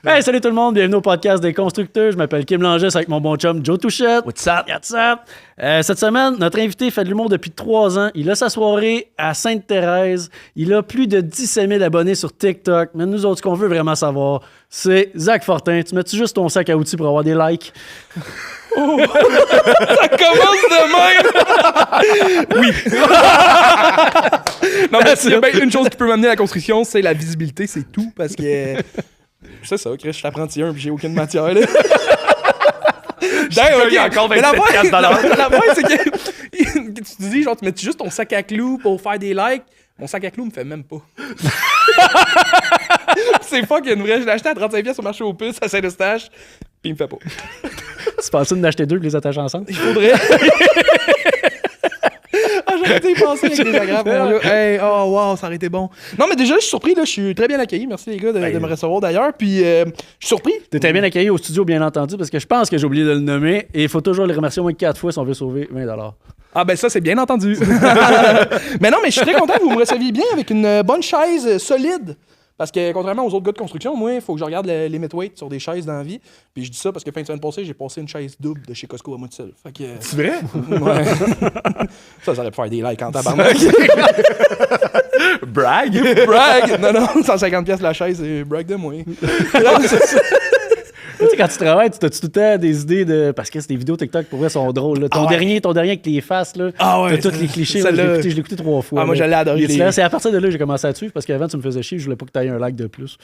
Hey, salut tout le monde, bienvenue au podcast des constructeurs. Je m'appelle Kim Langis avec mon bon chum Joe Touchette. What's up? What's up? Cette semaine, notre invité fait de l'humour depuis 3 ans. Il a sa soirée à Sainte-Thérèse. Il a plus de 17 000 abonnés sur TikTok. Mais nous autres, ce qu'on veut vraiment savoir, c'est Zach Fortin. Tu mets-tu juste ton sac à outils pour avoir des likes? Oh. Ça commence de même! Oui. Non, mais s'il y a bien une chose qui peut m'amener à la construction, c'est la visibilité, c'est tout. Parce que. C'est ça, Chris, je suis apprenti puis j'ai aucune matière, là. D'ailleurs, encore 27 $. La point, c'est que. Tu te dis, genre, tu mets juste ton sac à clous pour faire des likes. Mon sac à clous me fait même pas. C'est fucking vrai. Je l'ai acheté à 35$ au marché aux puces à Saint-Eustache, puis il me fait pas. Tu penses d'en acheter 2 et les attacher ensemble? Il faudrait. J'aurais été pensé avec des agrafes. Hey, oh wow, ça aurait été bon. Non, mais déjà, je suis surpris. Là, je suis très bien accueilli. Merci les gars de me recevoir d'ailleurs. Puis, je suis surpris. T'étais bien accueilli au studio, bien entendu, parce que je pense que j'ai oublié de le nommer. Et il faut toujours les remercier au moins 4 fois si on veut sauver 20$. Ah ben ça, c'est bien entendu. Mais non, mais je suis très content que vous me receviez bien avec une bonne chaise solide. Parce que contrairement aux autres gars de construction, moi, il faut que je regarde les limit weight sur des chaises dans la vie. Puis je dis ça parce que fin de semaine passée, j'ai passé une chaise double de chez Costco à moi tout seul. Fait que, c'est vrai? Ouais. Ça aurait pu faire des likes en tabarnak. Brag? Brag! Non, 150$ la chaise, c'est brag de moi. Tu sais, quand tu travailles, tu as tout le temps des idées de. Parce que ces vidéos TikTok, pour vrai, sont drôles. Là. Ton dernier avec les faces, là. Ah ouais. T'as tous les clichés. Là, je l'ai écouté 3 fois. Ah, moi, j'allais adorer. C'est à partir de là que j'ai commencé à te suivre parce qu'avant, tu me faisais chier. Je voulais pas que tu aies un like de plus.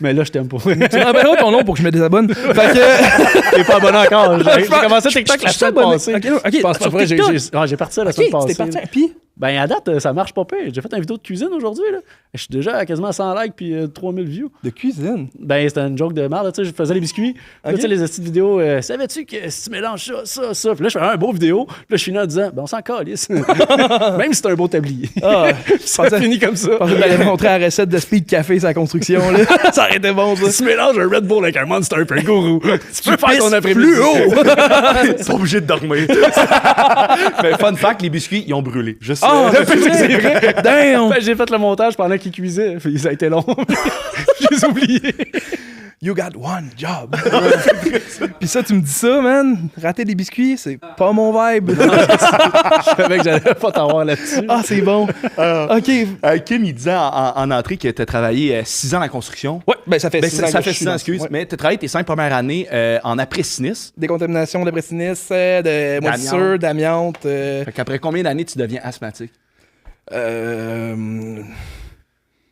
Mais là, je t'aime pas. Tu rappelleras ton nom pour que je me désabonne. Fait que. T'es pas abonné encore. J'ai commencé TikTok la semaine passée. Ok, je pense pas vrai. J'ai parti ça la semaine passée. T'es parti. Puis. Ben, à date, ça marche pas pire. J'ai fait une vidéo de cuisine aujourd'hui. Là. Je suis déjà à quasiment 100 likes puis 3000 views. De cuisine? Ben, c'était une joke de merde. Tu sais, je faisais les biscuits. Là, tu sais, les petites vidéos, savais-tu que si tu mélanges ça. Puis là, je fais un beau vidéo. Puis là, je suis là en disant, ben, on s'en calisse. Même si c'est un beau tablier. Ah, ça finit comme ça. Je pensais que t'allais montrer la recette de Speed Café sa construction. Là. Ça aurait été bon, ça. Si tu mélanges un Red Bull avec un Monster puis un Gourou, tu peux faire ton après-midi. Plus haut! Pas obligé de dormir. Mais fun fact, les biscuits, ils ont brûlé. Juste c'est vrai. Damn! Ben, j'ai fait le montage pendant qu'il cuisait. Ça a été long. Je les ai oubliés. You got one job. Puis ça, tu me dis ça, man. Rater des biscuits, c'est pas mon vibe. Je savais que j'allais pas t'avoir là-dessus. Ah, c'est bon. OK. Kim, il disait en entrée que tu as travaillé 6 ans en construction. Ouais, ben ça fait 6 ans. Ça fait 6 ans, excuse. Ouais. Mais tu as travaillé tes 5 premières années en après-sinistre. Décontamination de précinis, de moisissure, d'amiante. Fait qu'après combien d'années tu deviens asthmatique?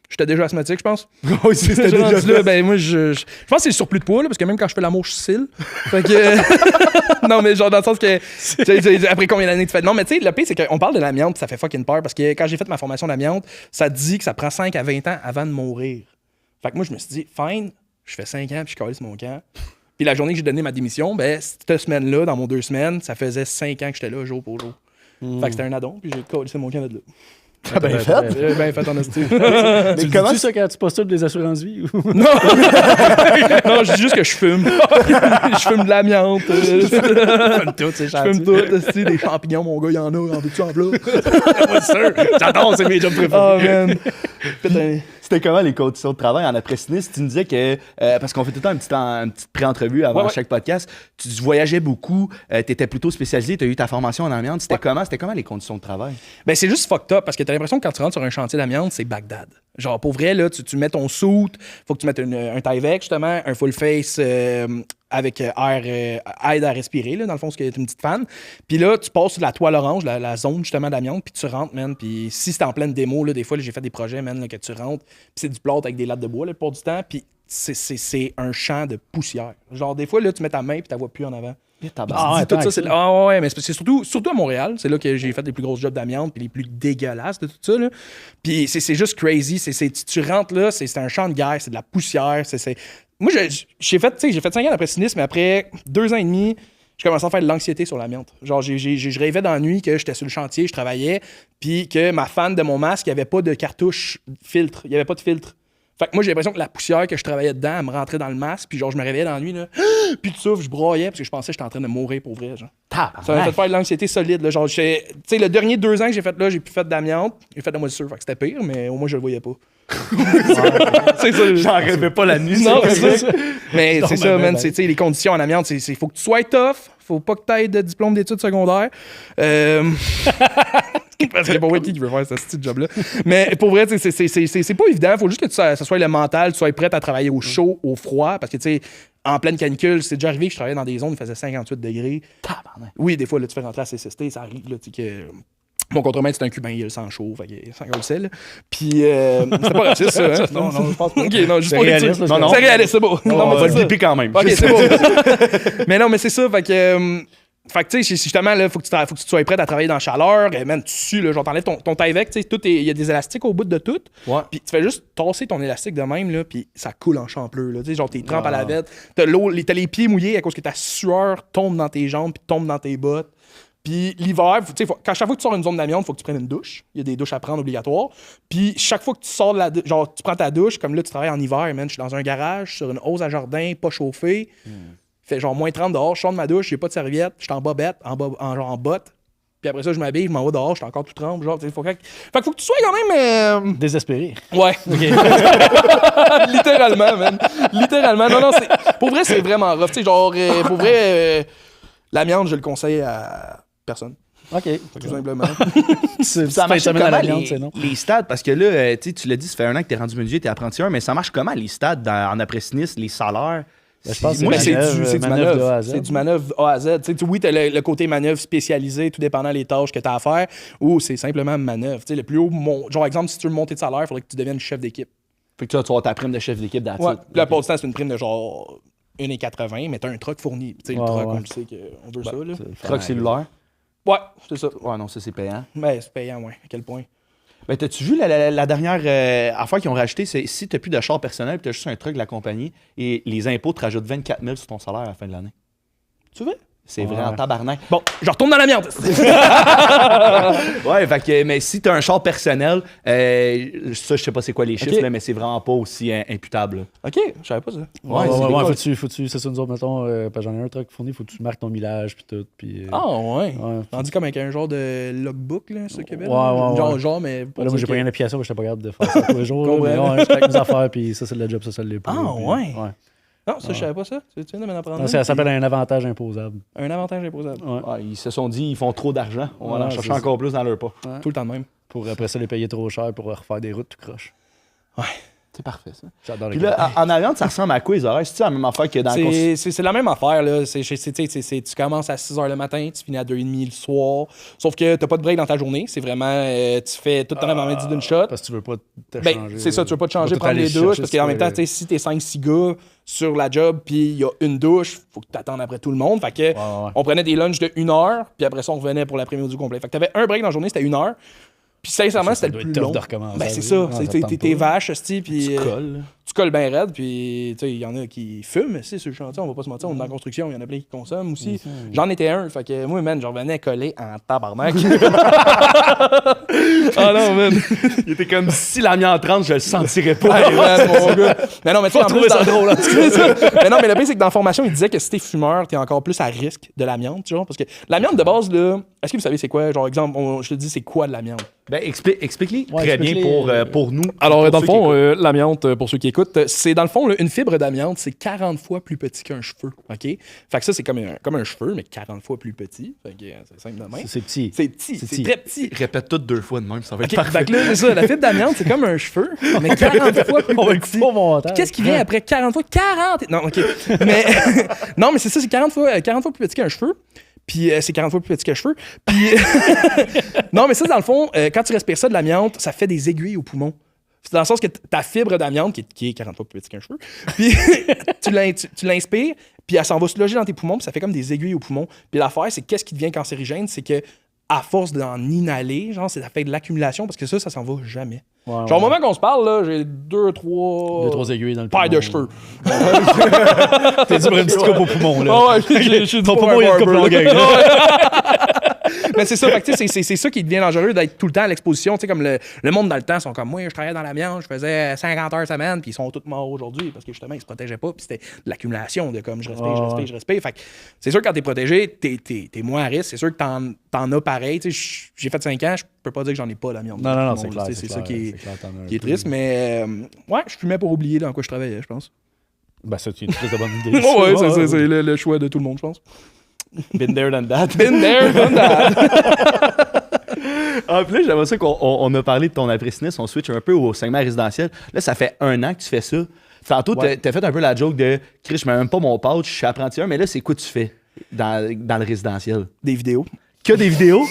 J'étais déjà asthmatique, je pense. Oui, c'était déjà là. Ben, moi, je pense que c'est le surplus de poids, là, parce que même quand je fais l'amour, je cille. Fait que. Non, mais genre, dans le sens que. Après combien d'années tu fais. Non, mais tu sais, le pire, c'est qu'on parle de l'amiante, ça fait fucking peur, parce que quand j'ai fait ma formation d'amiante, ça dit que ça prend 5 à 20 ans avant de mourir. Fait que moi, je me suis dit, fine, je fais 5 ans, puis je calisse mon camp. Puis la journée que j'ai donné ma démission, ben, cette semaine-là, dans mon 2 semaines, ça faisait 5 ans que j'étais là, jour pour jour. Fait que c'était un addon, puis j'ai calissé mon camp de là. Ah ben fait. Ben fait en hostie. Tu comment ça quand tu postules des assurances-vie? Non! Non, je dis juste que je fume. Je fume de l'amiante. Je fume tout. Des champignons, mon gars, il y en a. En veux-tu en plat? Moi, sûr. J'adore, c'est mes jobs préférés. Oh, man. C'était comment les conditions de travail en après-sinistre? Tu me disais que, parce qu'on fait tout le temps une petite pré-entrevue avant chaque podcast, tu voyageais beaucoup, tu étais plutôt spécialisé, tu as eu ta formation en amiante. C'était comment les conditions de travail? Ben, c'est juste fucked up parce que t'as l'impression que quand tu rentres sur un chantier d'amiante, c'est Bagdad. Genre, pour vrai, là, tu mets ton suit, faut que tu mettes un Tyvek, justement, un full face avec aide à respirer, là, dans le fond, ce que t'es une petite fan. Puis là, tu passes sur la toile orange, la zone, justement, d'amiante, puis tu rentres, man. Puis si c'est en pleine démo, là, des fois, là, j'ai fait des projets, man, là, que tu rentres, puis c'est du plâtre avec des lattes de bois, là, pour du temps, puis c'est un champ de poussière. Genre, des fois, là, tu mets ta main, puis tu la vois plus en avant. Tout ça, ouais, mais c'est surtout à Montréal, c'est là que j'ai fait les plus grosses jobs d'amiante puis les plus dégueulasses de tout ça, là. Puis c'est juste crazy, tu rentres là, c'est un champ de guerre, c'est de la poussière, Moi, j'ai fait 5 ans d'après cynisme, mais après 2 ans et demi, je commençais à faire de l'anxiété sur l'amiante. Genre, je rêvais dans la nuit que j'étais sur le chantier, je travaillais, puis que ma fan de mon masque, il n'y avait pas de cartouche filtre, il n'y avait pas de filtre. Fait que moi, j'ai l'impression que la poussière que je travaillais dedans, elle me rentrait dans le masque, puis genre, je me réveillais dans la nuit, là, puis de souffle, je broyais, parce que je pensais que j'étais en train de mourir pour vrai, genre. Ça m'a fait faire de l'anxiété solide, là. Genre, tu sais, le dernier 2 ans que j'ai fait là, j'ai plus fait d'amiante, j'ai fait de la moisissure, fait que c'était pire, mais au moins, je le voyais pas. C'est ça. J'en rêvais pas la nuit. Non, c'est c'est ça. Mais c'est ça, man. ben. C'est les conditions en amiante. Il faut que tu sois tough. Faut pas que tu aies de diplôme d'études secondaires. Parce que pour vrai, qui veut faire ce style de job-là? Mais pour vrai, c'est pas évident. Faut juste que ça soit le mental, tu sois prêt à travailler au chaud, au froid. Parce que, tu sais, en pleine canicule, c'est déjà arrivé que je travaillais dans des zones où il faisait 58 degrés. Tabarnak. Oui, des fois, là, tu fais rentrer à CCST, ça arrive, là, tu sais, que. Mon contremaître, c'est un Cubain, il a le sang chaud, fait qu'il s'en le sel. Puis, c'est pas raciste, ça, hein? Non, je pense pas. Ok, non, juste C'est pour les réaliste, tuer. là, Non, c'est réaliste, c'est beau. On mais va c'est le ça. biper quand même. Ok, c'est beau. Mais non, mais c'est ça, fait que. Fait que, tu sais, justement, là, faut que tu sois prêt à travailler dans la chaleur. Et man, tu sues, là, genre, t'enlèves ton Tyvek, tu sais, il y a des élastiques au bout de tout. Ouais. Puis tu fais juste tasser ton élastique de même, là, puis ça coule en champleur, là. Tu sais, genre, t'es trempes à la vête. T'as les pieds mouillés à cause que ta sueur tombe dans tes jambes, puis tombe dans tes bottes. Puis l'hiver, tu sais, chaque fois que tu sors une zone d'amiante, il faut que tu prennes une douche. Il y a des douches à prendre obligatoires. Puis chaque fois que tu sors de la douche, genre, tu prends ta douche, comme là, tu travailles en hiver, man, je suis dans un garage, sur une hausse à jardin, pas chauffée. Fait genre moins 30 dehors, je sors de ma douche, j'ai pas de serviette, je suis en bobette, en botte. Puis après ça, je m'habille, je m'en vais dehors, je suis encore tout trempe. Genre, faut que tu sois quand même. Désespéré. Ouais. Littéralement, man. Littéralement. Non, pour vrai, c'est vraiment rough. Tu sais, genre, pour vrai, l'amiante, je le conseille à personne. OK. Tout simplement. Ça marche à comment l'amiante, c'est non? les stades? Parce que là, tu l'as dit, ça fait 1 an que t'es rendu menuisier, t'es apprenti 1, mais ça marche comment les stades en après-sinistre, les salaires? Ben, je pense que Moi, c'est c'est du manœuvre de A à manœuvre. Z. C'est du manœuvre A à Z. Tu sais, oui, tu as le côté manœuvre spécialisé, tout dépendant des tâches que tu as à faire, ou c'est simplement manœuvre. Tu sais, le plus haut, genre, exemple, si tu veux monter de salaire, il faudrait que tu deviennes chef d'équipe. Fait que tu vas avoir ta prime de chef d'équipe d'attitude. Ouais. Puis la plupart du temps, c'est une prime de genre 1,80, mais tu as un truck fourni. Tu sais, le truck, on le sait qu'on veut ça. Là. Truck cellulaire. Ouais, c'est ça. Ouais, non, ça c'est payant. Mais c'est payant, ouais. À quel point? Ben, t'as-tu vu la dernière affaire qu'ils ont rajouté, c'est si t'as plus de char personnel, t'as juste un truck de la compagnie, et les impôts te rajoutent 24 000 sur ton salaire à la fin de l'année. Tu veux? C'est vrai en tabarnak. Bon, je retourne dans l'amiante. Ouais, fait que, mais si t'as un char personnel, ça, je sais pas c'est quoi les chiffres, Ok. là, mais c'est vraiment pas aussi imputable. Là. OK, je savais pas ça. Ouais, c'est des codes. faut-tu, c'est ça, nous autres, mettons, parce que j'en ai un truc fourni, faut que tu marques ton millage, puis tout, puis... Ah, ouais. Ouais. Tandis comme avec un genre de logbook, là, ce Québec. Ouais. Genre, mais. Là, moi, j'ai pas rien de pièce, j'étais pas capable de faire ça tous les jours, là, mais ouais, je traque mes affaires, puis ça, c'est le job, ça l'est pas. Ah, puis, ouais. Non, ça, je savais pas ça. Tu viens de m'en apprendre. Non, ça s'appelle un avantage imposable. Un avantage imposable. Ouais. Ouais, ils se sont dit, ils font trop d'argent, on va Ouais, en chercher c'est encore plus dans leur pas. Tout le temps de même. Pour après ça, les payer trop cher pour refaire des routes tout croche. C'est parfait, ça. J'adore les Puis là, en Ariane, ça ressemble à quoi les horaires? C'est-tu la même affaire que dans le C'est la même affaire, là. Tu commences à 6 h le matin, tu finis à 2h30 le soir. Sauf que t'as pas de break dans ta journée. C'est vraiment. Tu fais tout le temps la même d'une shot. Parce que tu veux pas te Ben, changer. c'est ça, tu veux pas te changer, tout prendre aller les douches. chercher, Parce tu qu'en même peux- temps, tu sais, si t'es 5-6 gars sur la job, puis il y a une douche, faut que t'attendes après tout le monde. Fait que ouais. on prenait des lunchs de 1 heure, puis après ça, on revenait pour l'après-midi complet. Fait que t'avais un break dans la journée, c'était 1 heure. Puis sincèrement, Ça c'était doit le être plus tough long. de recommencer Ben, à c'est vivre. ça. Non, ça tente T'es pas. vache, esti, puis Tu colles. tu colles bien raide, puis il y en a qui fument, c'est sur le chantier, on va pas se mentir, on est dans la construction, il y en a plein qui consomment aussi. J'en étais un, fait que moi, man, je revenais coller en tabarnak. Ah non, man. Il était comme si l'amiante rentre, je le sentirais pas. Hey, man, mon gars. Mais non, mais tu sais, en trouver plus, ça dans- drôle, hein. C'est ça. Mais non, mais le pire, c'est que dans la formation, il disait que si t'es fumeur, t'es encore plus à risque de l'amiante, genre, parce que l'amiante de base, là, est-ce que vous savez c'est quoi? Genre, exemple, je te dis, c'est quoi de l'amiante? Ben, explique-les Ouais, très bien explique-les, pour nous. Alors, pour dans le ceux qui fond, écoutent. l'amiante, pour ceux qui écoutent, c'est dans le fond, là, une fibre d'amiante, c'est 40 fois plus petit qu'un cheveu. OK? Fait que ça, c'est comme un cheveu, mais 40 fois plus petit. Fait que c'est simple de même. C'est petit. C'est petit, C'est c'est petit. très petit. Répète tout 2 fois de même, ça va être OK, parfait. fait que là, c'est ça, la fibre d'amiante, c'est comme un cheveu, mais 40 fois plus On va le petit. couper au montage. Qu'est-ce qui vient après 40 fois? 40! Non, OK. Mais, non, mais c'est ça, c'est 40 fois plus petit qu'un cheveu. Puis c'est 40 fois plus petit qu'un cheveu. Puis, non, mais ça, dans le fond, quand tu respires ça de l'amiante, ça fait des aiguilles aux poumons. C'est dans le sens que ta fibre d'amiante, qui est 40 fois plus petit qu'un cheveu, puis tu l'inspires, puis elle s'en va se loger dans tes poumons, puis ça fait comme des aiguilles aux poumons. Puis l'affaire, c'est qu'est-ce qui devient cancérigène? C'est que à force d'en inhaler, genre, ça fait de l'accumulation, parce que ça s'en va jamais. Ouais, Genre, au ouais. moment qu'on se parle, là, j'ai 2-3 aiguilles dans le paires de poumon. cheveux. T'es dit pour une petite coupe au poumon, là. Ah ouais, j'ai Ton poumon, il y a une coupe longueur. Mais c'est ça, fait que, c'est ça qui devient dangereux d'être tout le temps à l'exposition. Comme le monde dans le temps sont comme moi, je travaillais dans l'amiante, je faisais 50 heures semaine, puis ils sont tous morts aujourd'hui parce que justement, ils se protégeaient pas, puis c'était de l'accumulation de comme je respire. Fait que c'est sûr que quand t'es protégé, t'es moins à risque. C'est sûr que t'en as pareil. J'ai fait 5 ans, je peux pas dire que j'en ai pas l'amiante. Non, c'est clair. C'est ça qui est triste, mais ouais, je fumais pour oublier dans quoi je travaillais, je pense. Ben, ça, c'est une très bonne idée. Ouais, c'est le choix de tout le monde, je pense. Been there, done that. Been there, done that. Puis là, j'aimerais ça qu'on a parlé de ton après-sinistre, on switch un peu au segment résidentiel. Là, ça fait 1 an que tu fais ça. Tantôt, t'as fait un peu la joke de « Chris, je mets même pas mon pouch, je suis apprenti 1 » mais là, c'est quoi tu fais dans le résidentiel? Des vidéos. Que des vidéos?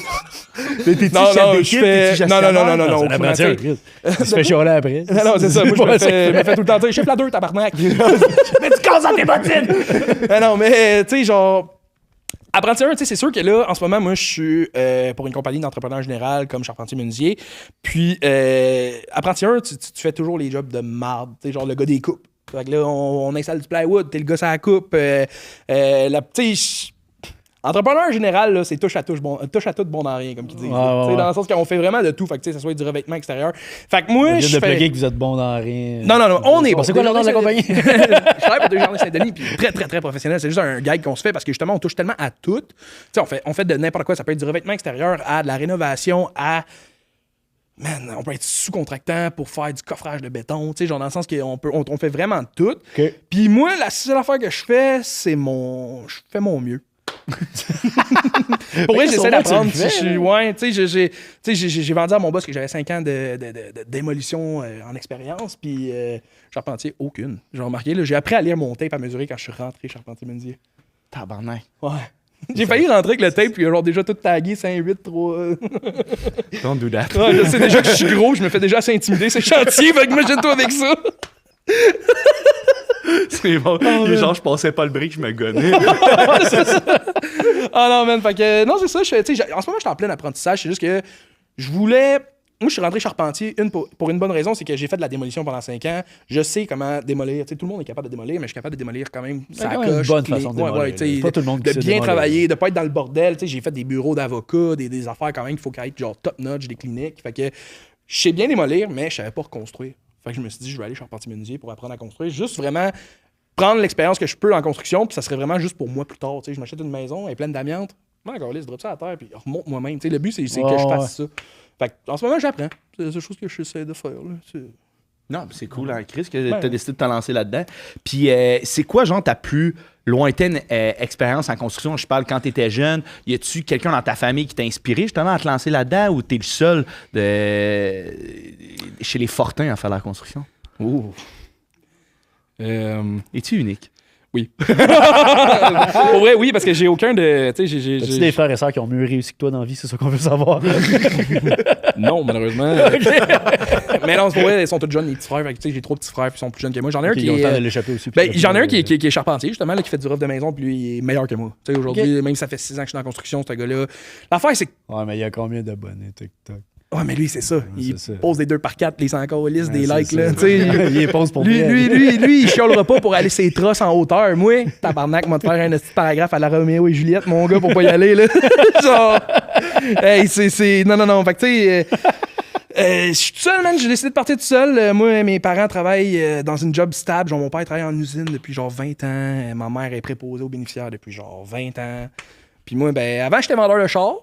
T'es-tu chef d'équipe? Non. C'est un apprenti, Chris. Il se fait chialer après. Non, c'est ça. Moi, je me fais tout le temps dire « Chef la 2, tabarnak! » Mais tu casses dans tes bottines! Non, mais tu sais, genre... Apprenti 1, tu sais, c'est sûr que là, en ce moment, moi, je suis pour une compagnie d'entrepreneurs général comme charpentier menuisier. Puis, apprenti 1, tu fais toujours les jobs de marde. Tu sais, genre le gars des coupes. Fait que là, on installe du plywood, t'es le gars sur la coupe. Tu sais, entrepreneur général, là, c'est touche à tout bon dans rien, comme ils disent. Dans le sens qu'on fait vraiment de tout. Fait que, ça soit du revêtement extérieur. Fait que moi, je fais... plugger que vous êtes bon dans rien. Non, on est bon. C'est quoi le nom de la compagnie? Je travaille pour Desjardins Saint-Denis, puis très, très, très professionnel. C'est juste un gag qu'on se fait parce que justement, on touche tellement à tout. Tu sais, on fait de n'importe quoi. Ça peut être du revêtement extérieur à de la rénovation à... Man, on peut être sous-contractant pour faire du coffrage de béton, tu sais, genre dans le sens qu'on fait vraiment de tout. Okay. Puis moi, la seule affaire que je fais, c'est je fais mon mieux. Pour vrai, j'essaie d'apprendre. J'ai vendu à mon boss que j'avais 5 ans de démolition en expérience, puis charpentier, aucune. J'ai remarqué, là, j'ai appris à lire mon tape à mesurer quand je suis rentré charpentier menuisier. Tabarnak. Ouais. J'ai failli rentrer avec le tape, puis genre déjà tout tagué, 5, 8, 3. Don't do that. Ouais, je sais déjà que je suis gros, je me fais déjà assez intimider, c'est chantier, fait que imagine-toi avec ça. C'est bon. Genre, je passais pas le brick, je me gonnais. Ah non, man, fait que... Non, c'est ça, en ce moment, je suis en plein apprentissage, c'est juste que je voulais... Moi, je suis rentré charpentier pour une bonne raison, c'est que j'ai fait de la démolition pendant 5 ans. Je sais comment démolir. T'sais, tout le monde est capable de démolir, mais je suis capable de démolir quand même. C'est quand même une bonne façon de démolir. Pas tout le monde qui de sait bien démolir. travailler, de pas être dans le bordel. J'ai fait des bureaux d'avocats, des affaires quand même qu'il faut qu'il y ait genre top-notch, des cliniques. Fait que je sais bien démolir, mais je savais pas reconstruire. Fait que je me suis dit, je vais aller charpentier menuisier pour apprendre à construire. Juste vraiment prendre l'expérience que je peux en construction, puis ça serait vraiment juste pour moi plus tard. Je m'achète une maison, elle est pleine d'amiante. Encore là, je drop ça à terre, puis je remonte moi-même. Le but, c'est que je fasse ça. Fait que, en ce moment, j'apprends. C'est la chose que j'essaie de faire. Là. Non, c'est cool, hein, Chris, que t'as décidé de te lancer là-dedans. Puis, c'est quoi, genre, ta plus lointaine expérience en construction? Je parle quand t'étais jeune. Y a-tu quelqu'un dans ta famille qui t'a inspiré, justement, à te lancer là-dedans, ou t'es le seul chez les Fortins à faire la construction? Oh. Es-tu unique? Oui. Pour vrai, oui, parce que j'ai aucun de. J'ai des frères et sœurs qui ont mieux réussi que toi dans la vie, c'est ça qu'on veut savoir. Non, malheureusement. Mais non, c'est pour vrai, ils sont tous jeunes, les petits frères. J'ai 3 petits frères qui sont plus jeunes que moi. J'en ai un qui est. Aussi, j'en ai un qui est charpentier, justement, là, qui fait du rough de maison, puis lui, il est meilleur que moi. Aujourd'hui, même si ça fait 6 ans que je suis dans la construction, ce gars-là. L'affaire, c'est que. Ouais, mais il y a combien d'abonnés TikTok? Ouais, mais lui, c'est ça. Il pose des 2 par 4, les 100 listes, des likes. Là, il les pose pour lui, il chiolera pas pour aller ses trosses en hauteur. Moi, tabarnak, m'a te faire un petit paragraphe à la Roméo et Juliette, mon gars, pour pas y aller. Là. Genre, hey, c'est. Non. Fait que, tu sais. Je suis tout seul, man. J'ai décidé de partir tout seul. Moi, mes parents travaillent dans une job stable. Genre, mon père travaille en usine depuis genre 20 ans. Ma mère est préposée aux bénéficiaires depuis genre 20 ans. Puis moi, avant, j'étais vendeur de char.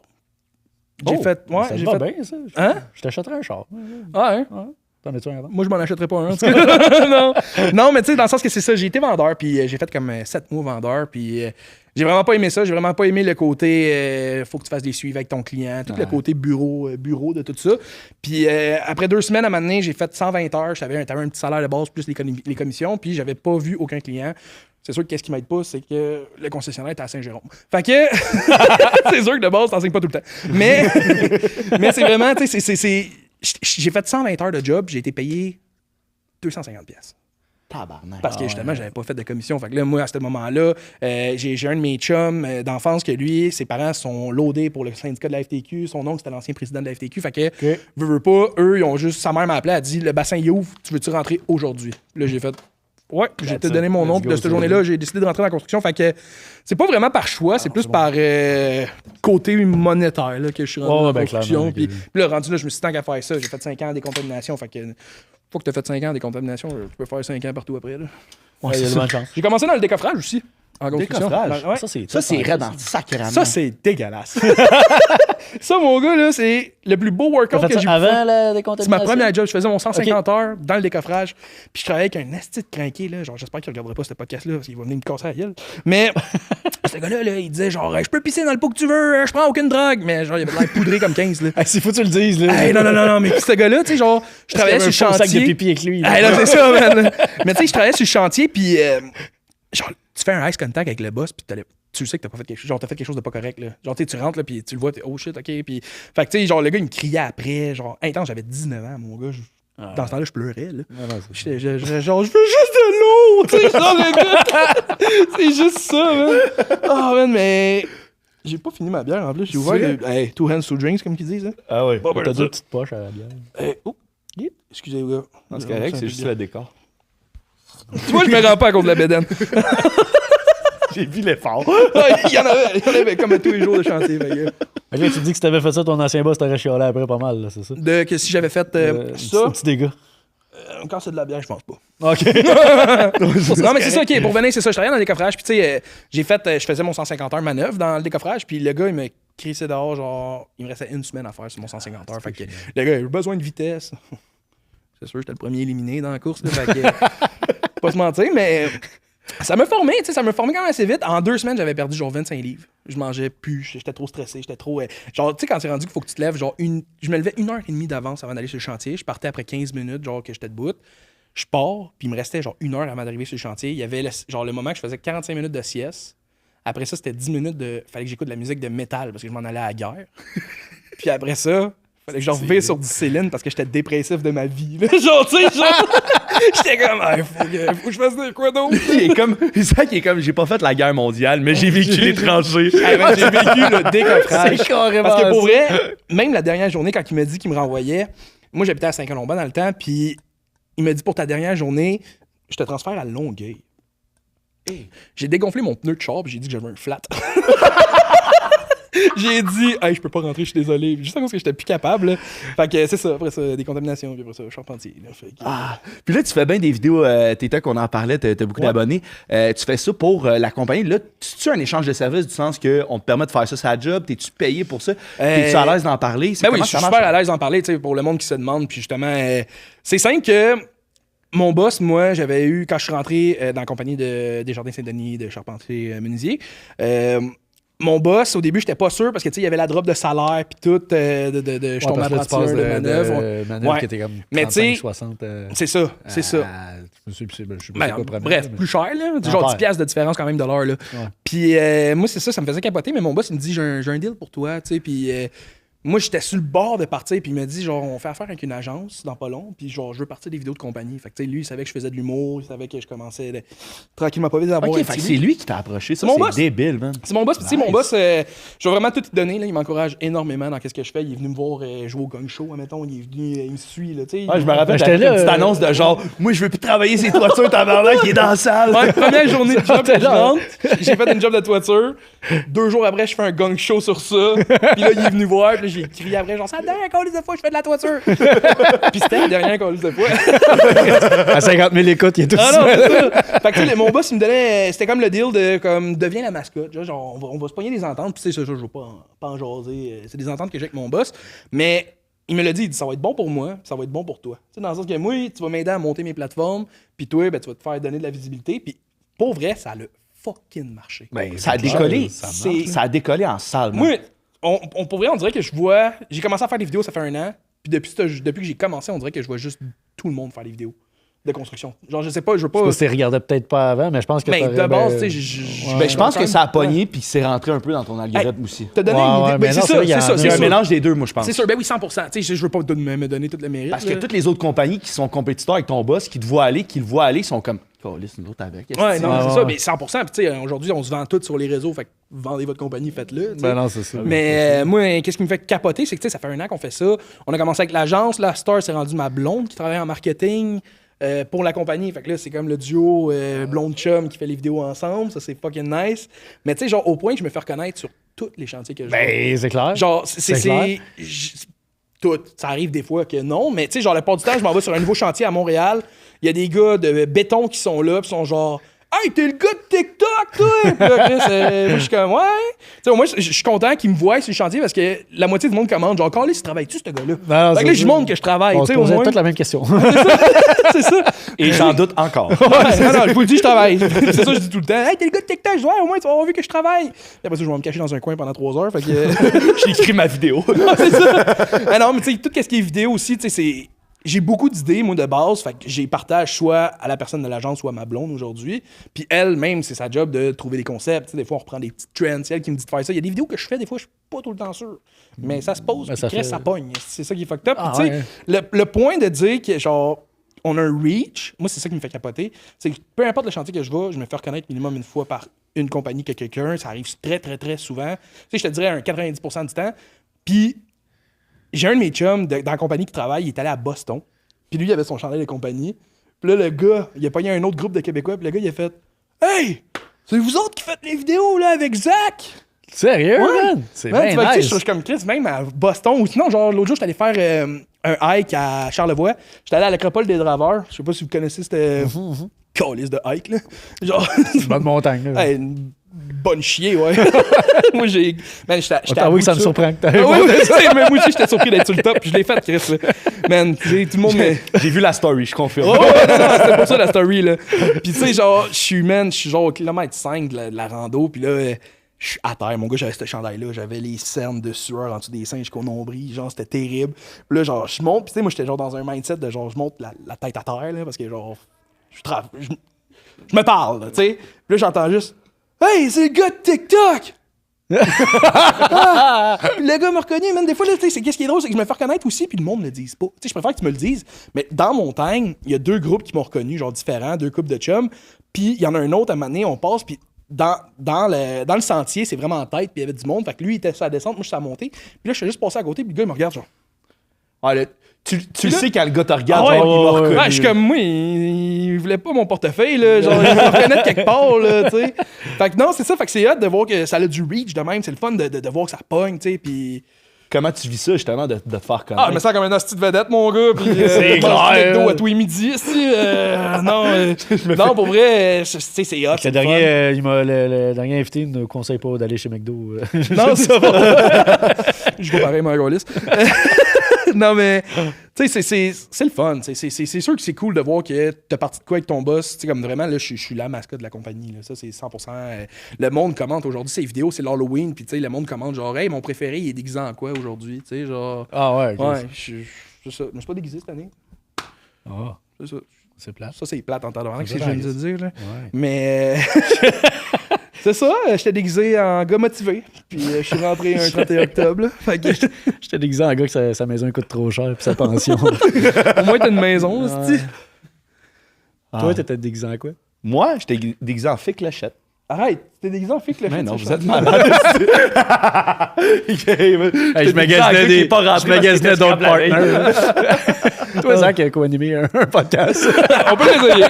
J'ai fait. Ouais, ça j'ai va fait. bien, ça. Hein? Je t'achèterais un char. Ah, hein? Ouais. T'en es-tu un avant? Moi, je m'en achèterais pas un, en tout cas. Non, mais tu sais, dans le sens que c'est ça. J'ai été vendeur, puis j'ai fait comme 7 mois vendeur, puis j'ai vraiment pas aimé ça. J'ai vraiment pas aimé le côté faut que tu fasses des suivis avec ton client, tout le côté bureau de tout ça. Puis après 2 semaines, à un moment donné, j'ai fait 120 heures. T'avais un petit salaire de base plus les commissions, puis j'avais pas vu aucun client. C'est sûr que qu'est-ce qui m'aide pas, c'est que le concessionnaire était à Saint-Jérôme. Fait que c'est sûr que de base, t'enseignes pas tout le temps. Mais c'est vraiment, tu sais, j'ai fait 120 heures de job, j'ai été payé 250 pièces. Tabarnak. Parce que justement, j'avais pas fait de commission. Fait que là, moi, à ce moment-là, j'ai un de mes chums d'enfance que lui, ses parents sont loadés pour le syndicat de la FTQ. Son oncle, c'était l'ancien président de la FTQ. Fait que, veux pas, eux, ils ont juste, sa mère m'a appelé, elle a dit, le bassin, il ouvre, tu veux-tu rentrer aujourd'hui? Là, j'ai fait... Ouais, j'ai te donné mon nom, puis de cette journée-là, j'ai décidé de rentrer dans la construction. Fait que c'est pas vraiment par choix, c'est plus par côté monétaire là, que je suis rendu dans la ben, construction. clairement, Puis là, rendu là, je me suis dit, tant qu'à faire ça, j'ai fait 5 ans en décontamination. Fait que, faut que tu aies fait 5 ans en décontamination, tu peux faire 5 ans partout après. Là. Ouais, il y a de bonnes chances. J'ai commencé dans le décoffrage aussi. En construction. Décoffrage? Ouais. Ça, c'est raide en sacrément. Ça, c'est dégueulasse. Ça, mon gars, là, c'est le plus beau workout T'as fait que ça j'ai pu avant faire. la C'est décontamination? ma première job. Je faisais mon 150 heures dans le décoffrage. Puis je travaillais avec un asti de crinqué, là. Genre, j'espère qu'il regarderait pas ce podcast-là parce qu'il va venir me casser la gueule. Mais ce gars-là, là, il disait genre, je peux pisser dans le pot que tu veux, je prends aucune drogue. Mais genre, il avait l'air poudré comme 15, là. S'il faut que tu le dises, là. Hey, non, mais ce gars-là, tu sais, genre, je travaillais sur le un sac de chantier. pipi avec lui. là. Hey, là, c'est ça, man. Mais tu sais, je travaillais sur le chantier, puis genre, tu fais un ice contact avec le boss, puis tu sais que t'as pas fait quelque chose. Genre, t'as fait quelque chose de pas correct, là. Genre, tu rentres, là, puis tu le vois, t'es oh shit, ok. Puis, fait que, tu sais, genre, le gars, il me criait après. Genre, attends, j'avais 19 ans, mon gars. Dans ce temps-là, je pleurais, là. J'étais genre, je veux juste de l'eau, tu sais, genre, le gars. C'est juste ça, man. Oh, man, mais. J'ai pas fini ma bière en plus. J'ai ouvert le. Hey, two hands, two drinks, comme qu'ils disent, hein. Ah oui. Bon, ben, T'as ça. deux petites poches à la bière. Oh, excusez, gars. Non, c'est correct, c'est juste le décor. Tu vois, je me rends pas à cause de la bédaine. J'ai vu l'effort. Ouais, il y en avait comme à tous les jours de chantier. Fait que, Fait que là, tu dis que si t'avais fait ça, ton ancien boss t'aurait chialé après pas mal, là, c'est ça? que si j'avais fait ça, Un petit dégât. quand c'est de la bière, je pense pas. OK. Non, mais c'est ça, ok. Pour venir, c'est ça. Je travaillais dans le décoffrage. Puis, tu sais, je faisais mon 150 heures manœuvre dans le décoffrage. Puis, le gars, il me crissait dehors. Genre, il me restait une semaine à faire sur mon 150 heures. Fait que le gars, il avait besoin de vitesse. C'est sûr, j'étais le premier éliminé dans la course. Là, fait que, pas se mentir, mais ça m'a formé. Tu sais, ça m'a formé quand même assez vite. En 2 semaines, j'avais perdu genre 25 livres. Je mangeais plus. J'étais trop stressé. J'étais trop. Genre, tu sais, quand c'est rendu qu'il faut que tu te lèves, genre, je me levais 1h30 d'avance avant d'aller sur le chantier. Je partais après 15 minutes, genre, que j'étais debout. Je pars, puis il me restait genre 1 heure avant d'arriver sur le chantier. Il y avait le moment que je faisais 45 minutes de sieste. Après ça, c'était 10 minutes de. Fallait que j'écoute de la musique de métal parce que je m'en allais à la guerre. Puis après ça, fallait que je revire sur du Céline parce que j'étais dépressif de ma vie. Là. Genre, tu sais, genre. J'étais comme, faut que je fasse de quoi d'autre. C'est ça qui est comme, j'ai pas fait la guerre mondiale, mais j'ai vécu les tranchées. J'ai vécu le décoffrage. C'est carrément Parce que pour ça. vrai, même la dernière journée, quand il m'a dit qu'il me renvoyait, moi j'habitais à Saint-Colomban dans le temps, puis il m'a dit pour ta dernière journée, je te transfère à Longueuil. J'ai dégonflé mon pneu de char, puis j'ai dit que j'avais un flat. J'ai dit, hey, je peux pas rentrer, je suis désolé. Juste à cause que j'étais plus capable. Là. Fait que c'est ça, après ça, décontamination, puis après ça, charpentier. Là, fait que... Puis là, tu fais bien des vidéos TikTok, on en parlait, t'as beaucoup d'abonnés. Tu fais ça pour la compagnie. Là, tu un échange de services du sens qu'on te permet de faire ça sur la job? T'es-tu payé pour ça? T'es-tu à l'aise d'en parler? Ben oui, je suis super à l'aise d'en parler, tu sais, pour le monde qui se demande. Puis justement, c'est simple que mon boss, moi, j'avais eu, quand je suis rentré dans la compagnie de Desjardins Saint-Denis, de charpentier menuisier, mon boss, au début, j'étais pas sûr parce que tu sais, il y avait la drop de salaire puis tout, je tombe apprenti de manœuvre. manœuvre Ouais. qui était comme Mais 35, tu sais, 60. C'est ça, c'est ça. Je sais pas Ben, quoi premier, bref, mais- plus cher, là. Genre 10 piastres de différence quand même de l'heure, là. Ouais. Puis moi, c'est ça, ça me faisait capoter, mais mon boss, il me dit, j'ai un deal pour toi, tu sais, puis moi, j'étais sur le bord de partir, puis il m'a dit, genre, on fait affaire avec une agence dans pas long, puis genre, je veux partir des vidéos de compagnie. Fait que, tu sais, lui, il savait que je faisais de l'humour, il savait que je commençais tranquillement pas vite à avoir Ok, un fait petit que lit. c'est lui qui t'a approché. Ça, mon c'est boss. débile, man. C'est mon boss, puis tu sais, mon boss, je vais vraiment tout te donner, là, il m'encourage énormément dans ce que je fais. Il est venu me voir jouer au gang show, admettons, il est venu, il me suit, là, tu sais. Ouais, je me rappelle, j'étais j'étais là, une petite annonce de genre, moi, je veux plus travailler ces toitures, tabarnak, qui est dans la salle. Ouais, première journée de job, T'es je là. rentre, j'ai fait une job de toiture. 2 jours après, je fais un gang show sur ça. Puis là, il est venu voir, puis là, j'ai crié après, genre, c'est la dernière calice de fois, je fais de la toiture. Puis c'était la dernière calice de fois. À 50 000 écoutes, il est tout Ah non, seul. c'est ça. Fait que tu sais, mon boss, il me donnait, c'était comme le deal de, comme, deviens la mascotte. Genre, on va se pogner des ententes, puis tu sais, ça, je veux pas en jaser. C'est des ententes que j'ai avec mon boss. Mais il me l'a dit, il dit, ça va être bon pour moi, ça va être bon pour toi. Tu sais, dans le sens que moi, tu vas m'aider à monter mes plateformes, puis toi, ben, tu vas te faire donner de la visibilité. Puis pour vrai, ça a fucking marché. Ben, ça a décollé. C'est- Ça a décollé en salle, man. Moi, pour vrai, on dirait que je vois. J'ai commencé à faire des vidéos, ça fait 1 an. Puis depuis que j'ai commencé, on dirait que je vois juste tout le monde faire des vidéos de construction. Genre, je sais pas, je veux pas. Tu regardais peut-être pas avant, mais je pense que Mais t'aurais de base, ben- tu sais, Ben, je pense que ça a pogné, puis c'est rentré un peu dans ton algorithme aussi. T'as donné Ouais, une idée. ouais, Ben, mais c'est non, ça, c'est vrai, il y c'est en ça, a c'est C'est un sûr. mélange des deux, moi, je pense. C'est sûr, ben oui, 100%. Tu sais, je veux pas me donner toute la mérite. Parce que là. toutes les autres compagnies qui sont compétiteurs avec ton boss, qui te voient aller, sont comme, oh, laisse nous autres avec. Ouais, non, Ouais, c'est ouais, ça. ouais. Mais 100%. Puis, tu sais, aujourd'hui, on se vend tout sur les réseaux. Fait que vendez votre compagnie, faites-le. tu sais. Ben non, c'est ça. Mais moi, qu'est-ce qui me fait capoter, c'est que tu sais, ça fait 1 an qu'on fait ça. On a commencé avec l'agence. La Star, c'est rendu ma blonde qui travaille en marketing pour la compagnie. Fait que là, c'est comme le duo blonde chum qui fait les vidéos ensemble. Ça, c'est fucking nice. Mais tu sais, genre, au point que je me fais reconnaître sur tous les chantiers que je Ben, c'est clair. Genre, C'est clair. tout. Ça arrive des fois que non, mais tu sais, genre, la plupart du temps, je m'en vais sur un nouveau chantier à Montréal. Il y a des gars de béton qui sont là, puis sont genre. Hey, t'es le gars de TikTok, toi! Puis là, Chris, moi, je suis comme, ouais. Tu sais, moi, je suis content qu'ils me voient sur le chantier parce que la moitié du monde commande, genre, Carlis, tu travailles-tu, ce gars-là? Non, Fait que là, je montre que je travaille, On tu se sais, au posait moins. toute la même question. C'est ça. Et j'en doute encore. Ouais, non, je vous le dis, je travaille. C'est ça, je dis tout le temps. Hey, t'es le gars de TikTok, je dis, ouais, au moins, tu vas avoir vu que je travaille. Et après ça, je vais me cacher dans un coin pendant 3 heures. Fait que. J'écris ma vidéo. C'est ça. Ah non, mais tu sais, tout ce qui est vidéo aussi, tu sais, c'est. J'ai beaucoup d'idées, moi, de base. Fait que j'ai partage soit à la personne de l'agence, soit à ma blonde aujourd'hui. Puis elle-même, c'est sa job de trouver des concepts. Tu sais, des fois, on reprend des petites trends. C'est elle qui me dit de faire ça. Il y a des vidéos que je fais, des fois, je suis pas tout le temps sûr. Mais ça se pose, Ben, puis ça Chris, fait- ça pogne. C'est ça qui est fucked up. Ah, Puis, tu sais, ouais. le point de dire que, genre, on a un reach, moi, c'est ça qui me fait capoter. C'est que peu importe le chantier que je vais, je me fais reconnaître minimum une fois par une compagnie que quelqu'un. Ça arrive très, très, très souvent. Tu sais, je te dirais un 90% du temps. Puis, j'ai un de mes chums dans la compagnie qui travaille, il est allé à Boston. Puis lui, il avait son chandail de compagnie. Puis là, le gars, il a pogné un autre groupe de Québécois. Puis le gars, il a fait Hey! C'est vous autres qui faites les vidéos là avec Zach? Sérieux, Ouais. man? C'est Man, bien tu vois, tu sais, nice. je suis comme Chris, même à Boston. Ou sinon, genre, l'autre jour, j'étais allé faire un hike à Charlevoix. J'étais allé à l'Acropole des Draveurs. Je sais pas si vous connaissez cette calice de hike, là. Genre, C'est une bonne montagne, là. hey, une bonne chier, ouais. Moi, j'ai. Man, j'étais Ah oui, ça me surprend que Ah t'aies oui, oui, tu sais, mais moi aussi, j'étais surpris d'être sur le top. Puis je l'ai fait, Chris. Là. Man, tu sais, tout le monde me. J'ai vu la story, je confirme. Oh, ouais, non, c'était pour ça la story, là. Puis tu sais, genre, je suis genre au kilomètre 5 de la rando. Puis là, je suis à terre. Mon gars, j'avais ce chandail-là. J'avais les cernes de sueur en dessous des seins jusqu'au nombril. Genre, c'était terrible. Puis là, genre, je monte. Puis tu sais, moi, j'étais genre dans un mindset de genre, je monte la tête à terre, là. Parce que genre, je me parle, là, tu sais. Puis là, j'entends juste Hey, c'est le gars de TikTok! Ah! Puis le gars m'a reconnu, man. Des fois, là, tu sais, qu'est-ce qui est drôle, c'est que je me fais reconnaître aussi, puis le monde me le dise pas. Tu sais, je préfère que tu me le dises. Mais dans Montagne, il y a 2 groupes qui m'ont reconnu, genre différents, 2 couples de chums. Puis il y en a un autre, à un moment donné, on passe, puis dans le sentier, c'est vraiment en tête, puis il y avait du monde. Fait que lui, il était sur la descente, moi, je suis à la montée. Puis là, je suis juste passé à côté, puis le gars, il me regarde, genre. Ah, là, tu le là- sais quand le gars te regarde, Ah ouais, genre, il m'a reconnu. Ouais, je suis comme moi, il voulait pas mon portefeuille, là. Genre, il m'a reconnaître quelque part, là, tu sais. Fait que non, c'est ça, fait que c'est hâte de voir que ça a du reach de même. C'est le fun de voir que ça pogne, tu sais. Puis. Comment tu vis ça, justement, de te faire Ah, connaître? je me sens comme un hostie de vedette, mon gars. Puis, C'est je mange clair. du McDo à tous les midis. Non, pour vrai, tu sais, c'est hot. Le c'est le dernier, fun. le dernier invité ne nous conseille pas d'aller chez McDo. Non, ça va. Je vais pareil, mon gars. Non, mais, tu sais, c'est le fun. C'est sûr que c'est cool de voir que t'as parti de quoi avec ton boss. Tu sais, comme vraiment, là, je suis la mascotte de la compagnie. Là. Ça, c'est 100%. Le monde commente aujourd'hui ces vidéos, c'est l'Halloween. Puis, tu sais, le monde commente genre, hey, mon préféré, il est déguisé en quoi aujourd'hui? Tu sais, genre. Ah ouais, ok. Ouais, c'est ça. Je me suis pas déguisé cette année. Ah, C'est ça. c'est plate. Ça, c'est plate en temps de C'est que je viens de nice. dire. Là. Ouais. Mais. C'est ça, j'étais déguisé en gars motivé. Puis je suis rentré un 31 octobre. Là. Fait que J'étais déguisé en gars que sa maison coûte trop cher puis sa pension. au moins, t'as une maison, Ouais. c'est Toi, t'étais déguisé en quoi? Moi, j'étais déguisé en fille clochette. Arrête, t'es déguisé en fille que le Mais fait, non, ça, vous je êtes malade. Hey, je magasinais d'autres partners. Toi, Zach, a co-animé un podcast. On peut l'essayer.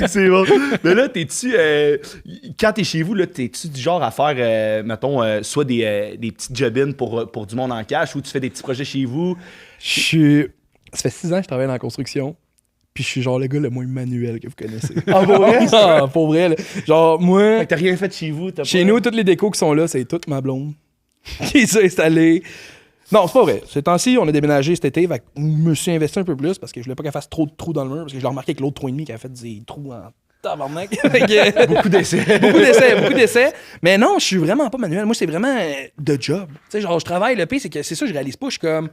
C'est bon. Mais là, t'es-tu. Quand t'es chez vous, là, t'es-tu du genre à faire, mettons, soit des petites job-ins pour du monde en cash ou tu fais des petits projets chez vous? Ça fait 6 ans que je travaille dans la construction. Puis je suis genre le gars le moins manuel que vous connaissez. Ah, pour vrai? Ah, pour vrai, là. Genre, moi. Fait que t'as rien fait chez vous? Chez nous, toutes les décos qui sont là, c'est toute ma blonde qui s'est installée. Non, c'est pas vrai. Ces temps-ci, on a déménagé cet été, fait que je me suis investi un peu plus parce que je voulais pas qu'elle fasse trop de trous dans le mur parce que je l'ai remarqué avec l'autre 3,5 qui a fait des trous en tabarnak. Fait que- Beaucoup d'essais. beaucoup d'essais. Mais non, je suis vraiment pas manuel. Moi, c'est vraiment de job. Tu sais, genre, je travaille, le pire, c'est que c'est ça, je réalise pas. Je suis comme.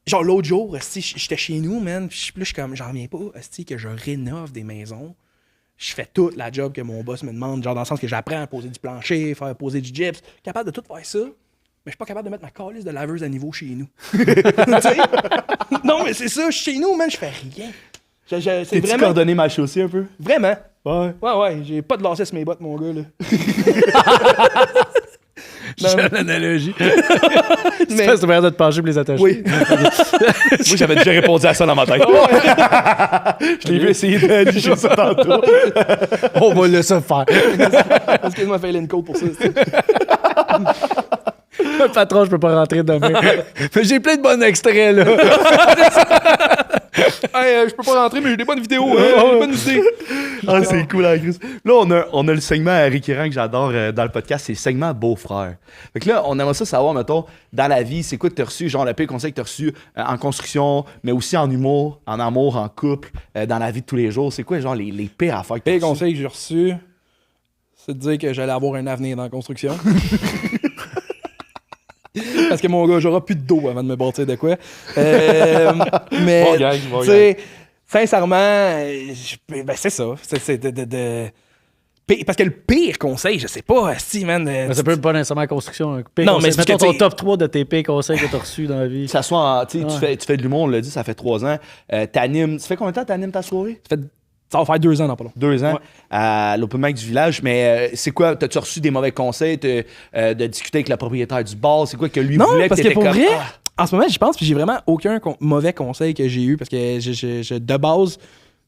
Genre, l'autre jour, esti, j'étais chez nous, man. Puis là, je suis comme, j'en reviens pas, esti, que je rénove des maisons. Je fais toute la job que mon boss me demande, genre dans le sens que j'apprends à poser du plancher, faire poser du gyps, capable de tout faire ça, mais je suis pas capable de mettre ma calice de laveuse à niveau chez nous. Tu sais? Non, mais c'est ça, chez nous, man, je fais rien. C'est T'es-tu vraiment. coordonné ma chaussée un peu? Vraiment. Ouais. Ouais, j'ai pas de lacets sur mes bottes, mon gars, là. Je Quelle analogie. Mais- C'est manière de te pencher pour les attacher. Oui. Moi, j'avais déjà répondu à ça dans ma tête. Je l'ai vu essayer de licher ça tantôt. On va laisser faire. Parce qu'il m'a fait une code pour ça. Le patron, je peux pas rentrer demain. Mais j'ai plein de bons extraits, là. Hey, je peux pas rentrer, mais j'ai des bonnes vidéos. J'ai des bonnes idées. Ah, c'est cool, hein, Chris. Là, on a le segment récurrent que j'adore dans le podcast, c'est le segment beau-frère. Fait que là, on aimerait ça savoir, mettons, dans la vie, c'est quoi que t'as reçu, genre le pire conseil que t'as reçu en construction, mais aussi en humour, en amour, en couple, dans la vie de tous les jours. C'est quoi, genre, les pires affaires que t'as Le reçues? conseil que j'ai reçu, c'est de dire que j'allais avoir un avenir dans la construction. Parce que mon gars, j'aurai plus de dos avant de me bâtir de quoi. Mais, Bon gang, bon tu sais, sincèrement, ben c'est ça. C'est parce que le pire conseil, je sais pas, si, man. Mais ça peut pas nécessairement la construction. Non, mais c'est mettons parce que ton top 3 de tes pires conseils que t'as reçus dans la vie. Que ça soit en, tu sais, Ouais. tu fais de l'humour, on l'a dit, ça fait 3 ans. T'animes, ça fait combien de temps t'animes ta soirée? Ça va faire 2 ans dans pas long. 2 ans Ouais. à l'open mic du village, mais c'est quoi, t'as-tu reçu des mauvais conseils de discuter avec le propriétaire du bar? C'est quoi que lui Non, voulait? parce puis que t'étais pour comme, vrai, Ah! en ce moment, j'y pense, puis j'ai vraiment aucun mauvais conseil que j'ai eu, parce que de base,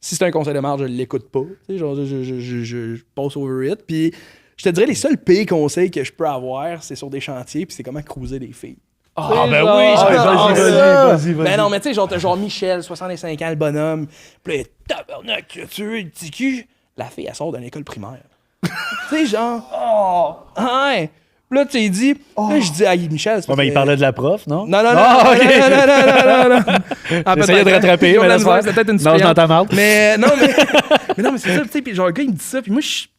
si c'est un conseil de marge, je l'écoute pas. Tu sais, genre, je passe over it. Puis je te dirais, les seuls pires conseils que je peux avoir, c'est sur des chantiers, puis c'est comment cruiser des filles. Ah, ben genre, oui, ah, vas-y, ça. vas-y. Ben non, mais tu sais, genre, t'as genre Michel, 65 ans, le bonhomme. Puis là, tabarnak, tu veux le petit cul? La fille, elle sort d'une école primaire. Tu sais, genre, ouais. Puis là, tu lui dis, là, je dis, ah, Michel, c'est Ouais, parce mais il que- parlait de la prof, non? Non, non, non, Ah, non, ok. non, non, non, non, non. Ah, J'essayais de peut-être, rattraper, hein. mais laisse faire. C'est peut-être une Non, je suppléante. dans ta marde. Mais non, mais non, mais c'est ça, tu sais, puis genre, le gars, il me dit ça, puis moi, je suis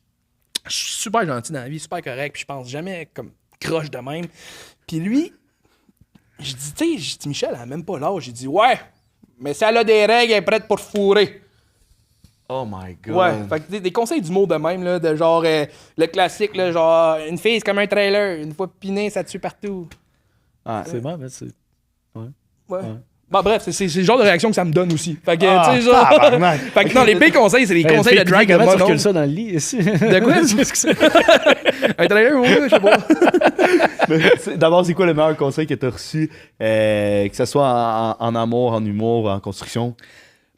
super gentil dans la vie, super correct, puis je pense jamais comme croche de même. Puis lui, je dis, tu sais, je dis, Michel, elle a même pas l'âge. J'ai dit, ouais, mais si elle a des règles, elle est prête pour fourrer. Oh my God. Ouais, fait que des conseils du mot de même, là, de genre, le classique, là, genre, une fille, c'est comme un trailer, une fois piné, ça tue partout. Ouais. C'est bon, mais c'est. Ouais. Bon, bref, c'est le genre de réaction que ça me donne aussi. Fait que, Ah, tu sais, genre. tabarnak. Fait que non, les pires conseils, c'est les Hey, conseils fille de drag de comment tu mon recules ça dans le lit ici? De quoi? Qu'est-ce que c'est? Un trailer, ouais, je sais pas. Mais, d'abord, c'est quoi le meilleur conseil que t'as reçu, que ce soit en amour, en humour, en construction?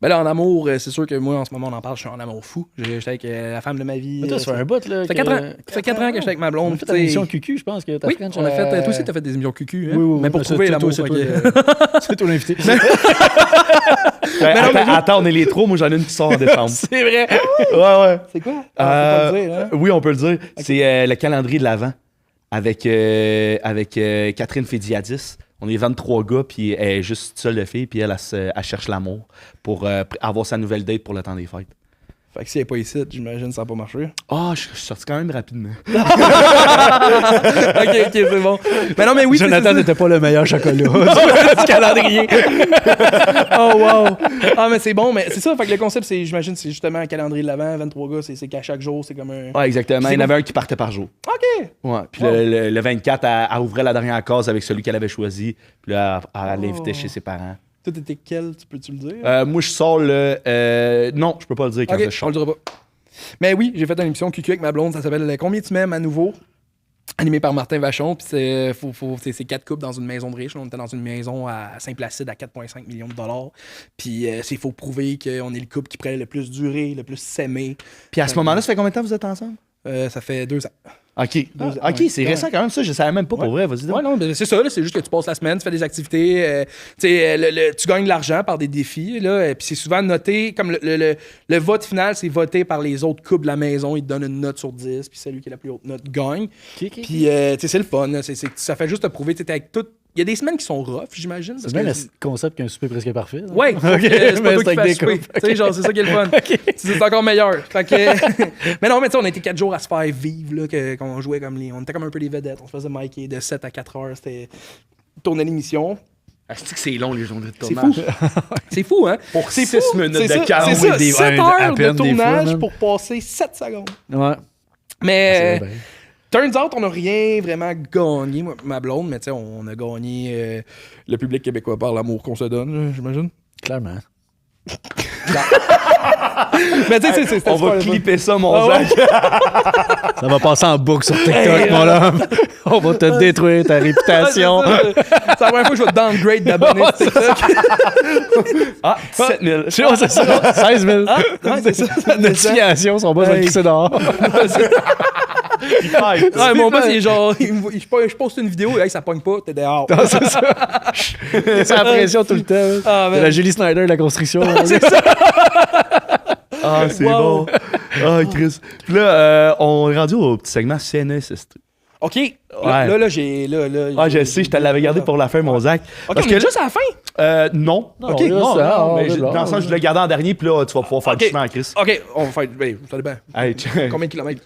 Ben là, en amour, c'est sûr que moi, en ce moment, on en parle, je suis en amour fou. J'étais avec la femme de ma vie. Mais toi, ça fait un bout, là. Ça fait 4 ans. Ça fait 4 ans que j'étais avec ma On blonde. a fait tu une sais. émission QQ, je pense que t'as Oui, French, on a fait. Toi aussi, t'as fait des émissions QQ, hein? Oui, oui, Mais pour c'est trouver toi, l'amour. c'est fait toi, que- c'est toi l'invité. Attends, on est les trois, moi j'en ai une qui sort en décembre. C'est vrai. Ouais. C'est quoi? Ah, on peut pas le dire, hein? Oui, on peut le dire. C'est le calendrier de l'Avent avec Catherine Fédiadis. On est 23 gars, puis elle est juste seule de fille, puis elle cherche l'amour pour avoir sa nouvelle date pour le temps des fêtes. Fait que si elle est pas ici, j'imagine que ça n'a pas marché. Ah, je suis sorti quand même rapidement. Ok, c'est bon. Mais non, mais oui, Jonathan c'est n'était pas le meilleur chocolat du calendrier. Oh, wow. Ah, mais c'est bon, mais c'est ça. Fait que le concept, c'est, j'imagine, c'est justement un calendrier de l'avant, 23 gars, c'est qu'à chaque jour, c'est comme un. Ouais, exactement. C'est Il y en bon. avait un qui partait par jour. Ok. Ouais. Puis Wow. le 24, elle ouvrait la dernière case avec celui qu'elle avait choisi. Puis là, elle l'invitait Oh. chez ses parents. Toi, t'étais quel, peux-tu le dire? Moi, je sors le. Non, je peux pas le dire quand Ok, je on sors. le dira pas. Mais oui, j'ai fait une émission QQ avec ma blonde, ça s'appelle Combien tu m'aimes à nouveau? Animé par Martin Vachon, puis c'est 4 couples dans une maison de riches. On était dans une maison à Saint-Placide à 4,5 millions de dollars. Puis il faut prouver qu'on est le couple qui pourrait le plus durer, le plus s'aimer. Puis à ce moment-là, ça fait combien de temps que vous êtes ensemble? Ça fait 2 ans. Ok. ans, Ok, ouais. c'est récent quand même, ça. Je savais même pas pour vrai. Vas-y donc. Ouais, non, mais c'est ça, là, c'est juste que tu passes la semaine, tu fais des activités, tu sais, tu gagnes de l'argent par des défis, là, puis c'est souvent noté, comme le vote final, c'est voté par les autres couples de la maison, ils te donnent une note sur 10, puis celui qui a la plus haute note gagne. Puis, tu sais, c'est le fun, là, ça fait juste te prouver, tu sais, avec tout. Il y a des semaines qui sont rough, j'imagine. C'est parce bien que- le concept qu'un souper presque parfait. là. Ouais, c'est mais pas toi c'est qui avec fais des souper. couples. Tu sais, genre, c'est ça qui est le fun. C'est encore meilleur. Fait que... mais non, mais tu sais, on a été 4 jours à se faire vivre, là, qu'on jouait comme les... On était comme un peu les vedettes. On se faisait micer de 7 à 4 heures. C'était tourner l'émission. Ah, c'est que c'est long, les journées de C'est tournage. fou. C'est fou, hein? Pour C'est 6 fou. minutes C'est de ça, calme. c'est ça, des- 7 à heures peine de des fois, tournage même. pour passer 7 secondes. Ouais. Mais... C'est bien. Turns out, on n'a rien vraiment gagné, moi, ma blonde, mais tu sais, on a gagné le public québécois par l'amour qu'on se donne, j'imagine. Clairement. Mais tu sais, c'était On va super, clipper ça, mon Ah ouais. Zach. Ça va passer en boucle sur TikTok, mon homme. On va te détruire ta réputation. C'est la première fois que je vais downgrade d'abonnés sur TikTok. Ah, 17 000. Je sais pas, c'est ça. 16 000. Ouais, c'est ça. Notification, son boss va le crisser dehors. Ouais, mon boss, il est genre, je poste une vidéo, et ça pogne pas, t'es dehors. C'est ça. C'est la pression tout le temps. Ah, C'est la Julie Snyder de la construction. Ah, c'est Wow. bon. Ah, Chris. Puis là, on est rendu au petit segment CNSST. OK. Ouais. Là, j'ai. Ah, je sais, je te l'avais gardé pour la fin, mon Zach. OK, Parce on que est juste à la fin? non. Non, OK, là, non, ça, non, mais là, là, dans le sens, je l'ai gardé en dernier, puis là, tu vas pouvoir faire OK. du chemin, Chris. OK, on va faire. Ben, ça dépend. Hey, Combien de kilomètres?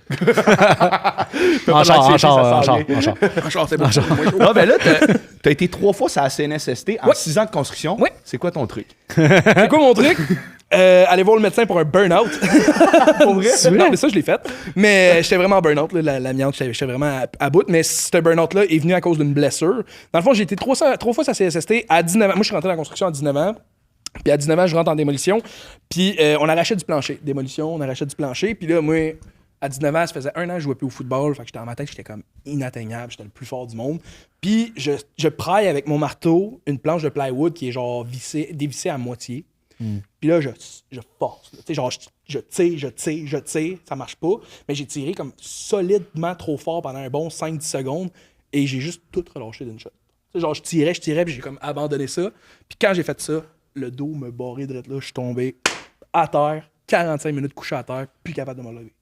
En char, en ça char, en sent char, bien. en char. Un char, c'est bon. Ah, ben là, t'as été 3 fois sur la CNSST en 6 ans de construction. Ouais. C'est quoi ton truc? C'est quoi mon truc? Aller voir le médecin pour un burn-out. Pour vrai? Non, mais ça, je l'ai fait. Mais j'étais vraiment en burn-out, là, l'amiante, j'étais vraiment à bout. Mais ce burn-out-là est venu à cause d'une blessure. Dans le fond, j'ai été 3 fois sur la CSST à 19 ans. Moi, je suis rentré dans la construction à 19 ans. Puis à 19 ans, je rentre en démolition. Puis on arrachait du plancher. Démolition, on arrachait du plancher. Puis là, moi, à 19 ans, ça faisait 1 an que je jouais plus au football. Fait que j'étais dans ma tête, j'étais comme inatteignable. J'étais le plus fort du monde. Puis je praille avec mon marteau une planche de plywood qui est genre dévissée à moitié. Puis là, je force. Tu sais, genre, je tire, ça marche pas. Mais j'ai tiré comme solidement trop fort pendant un bon 5-10 secondes et j'ai juste tout relâché d'une shot. Tu sais, genre, je tirais, puis j'ai comme abandonné ça. Puis quand j'ai fait ça, le dos me barrait de là, je suis tombé à terre, 45 minutes couché à terre, plus capable de me lever.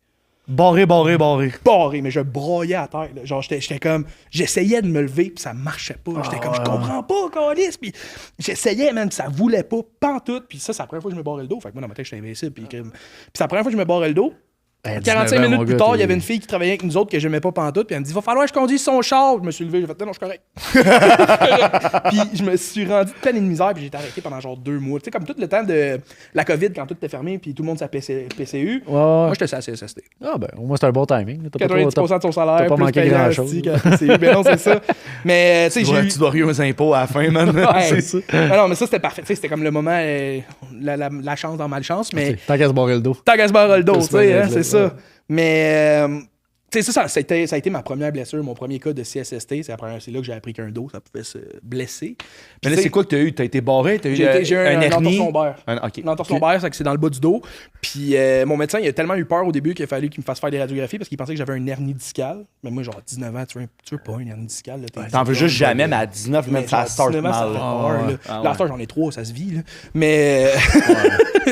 Barré. Barré, mais je broyais à terre. Là. Genre, j'étais comme. J'essayais de me lever, puis ça marchait pas. J'étais comme, je comprends pas, câlisse. Puis j'essayais, man, puis ça voulait pas, pantoute. Puis ça, c'est la première fois que je me barrais le dos. Fait que moi, dans ma tête, j'étais invincible. Puis c'est la première fois que je me barrais le dos. 45 minutes plus tard, il y avait une fille qui travaillait avec nous autres que j'aimais pas pantoute. Puis elle me dit, va falloir que je conduise son char. Je me suis levé, j'ai fait, non, je suis correct. Puis je me suis rendu plein de misère, puis j'ai été arrêté pendant genre 2 mois. Tu sais, comme tout le temps de la COVID, quand tout était fermé, puis tout le monde s'appelait PCU. Moi, j'étais sur la CSST. Ah, ben, au moins, c'est un bon timing. 90% de son salaire, t'as pas plus manqué payant grand-chose. aussi qu'à la PCU. Ben non, c'est ça. Mais, tu sais, j'ai eu... Tu dois rien aux impôts à la fin, man. Ouais. C'est ça. Ben non, mais ça, c'était parfait. Tu sais, c'était comme le moment, la chance dans malchance, mais... Tant qu'à se barrer le dos. Tant qu'à se barrer le dos, tu sais, hein, Ouais. c'est ça. Mais, tu sais, ça a été ma première blessure, mon premier cas de CSST. C'est là que j'ai appris qu'un dos, ça pouvait se blesser. Mais là, c'est quoi que t'as eu? T'as été barré? T'as eu J'ai eu un hernie? entorse lombaire. OK. Un entorse lombaire, c'est que c'est dans le bas du dos. Puis mon médecin, il a tellement eu peur au début qu'il a fallu qu'il me fasse faire des radiographies parce qu'il pensait que j'avais une hernie discale. Mais moi, genre 19 ans, tu veux pas une hernie discale. Là, T'en veux juste jamais, mais à 19, mais même ça start 19 ans, ça mal. fait là. peur, là. Ah, Là, à cette heure, j'en ai 3, ça se vit. Là. Mais.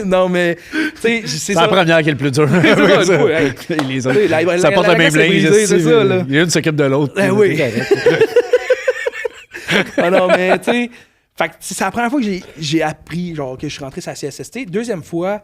Non, mais. Tu sais, c'est C'est ça. la première qui est le plus dur. C'est ça, ouais. Les Tu sais, autres. Ça porte le même linge. c'est ça, là. Il y a une s'occupe de l'autre. Ben oui. Ah non, mais tu sais. Fait que c'est la première fois que j'ai appris, genre, que je suis rentré sur la CSST. Deuxième fois,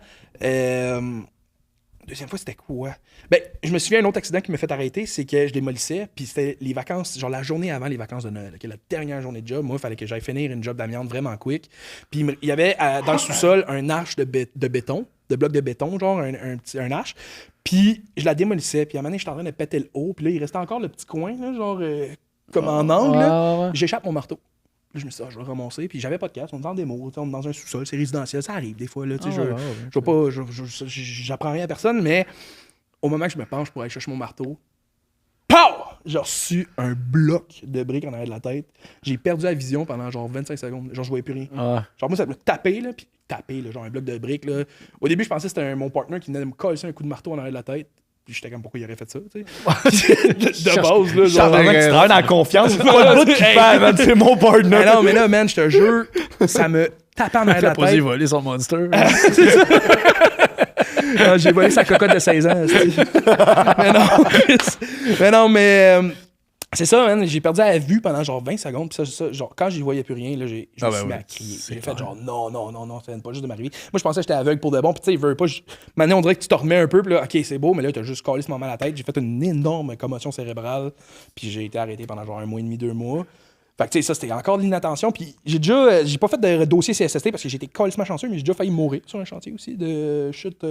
c'était quoi? Ben, je me souviens d'un autre accident qui m'a fait arrêter, c'est que je démolissais, puis c'était les vacances, genre la journée avant les vacances de Noël, okay, la dernière journée de job. Moi, il fallait que j'aille finir une job d'amiante vraiment quick. Puis il y avait dans le sous-sol un arche de béton, de blocs de béton, genre un arche. Puis je la démolissais, puis à un moment donné, j'étais en train de péter le haut, puis là, il restait encore le petit coin, là, genre comme en angle. Là. J'échappe mon marteau. Là, je me suis dit, je vais ramasser. Puis j'avais pas de casse. On est dans des mots. On est dans un sous-sol. C'est résidentiel. Ça arrive des fois. Là, j'apprends rien à personne, mais au moment que je me penche pour aller chercher mon marteau, pow! J'ai reçu un bloc de briques en arrière de la tête. J'ai perdu la vision pendant genre 25 secondes. Genre, je voyais plus rien. Genre, moi, ça me tapait, là. Puis taper, là, genre un bloc de briques. Là. Au début, je pensais que c'était mon partner qui venait de me coller un coup de marteau en arrière de la tête. Puis j'étais comme, pourquoi il aurait fait ça, tu sais? de base, là. Genre, Charles, tu travailles dans la confiance. Pas de bout qui fait, man. C'est mon partner. Mais non, mais là, man, je te jure, ça me tapait en arrière de la Pas tête. voler son monster. Non, j'ai volé sa cocotte de 16 ans. Mais non, mais c'est ça, man. J'ai perdu la vue pendant genre 20 secondes. Puis ça, genre, quand j'y voyais plus rien, là, je me suis mis à crier. J'ai fait genre non, ça vient pas juste de m'arriver. Moi, je pensais que j'étais aveugle pour de bon. Puis tu sais, il veut pas. Maintenant, on dirait que tu te remets un peu. Puis là, ok, c'est beau, mais là, t'as juste collé ce moment à la tête. J'ai fait une énorme commotion cérébrale. Puis j'ai été arrêté pendant genre 1 mois et demi, 2 mois. Fait que tu sais, ça, c'était encore de l'inattention. Puis j'ai pas fait de dossier CSST parce que j'étais complètement chanceux, mais j'ai déjà failli mourir sur un chantier aussi de chute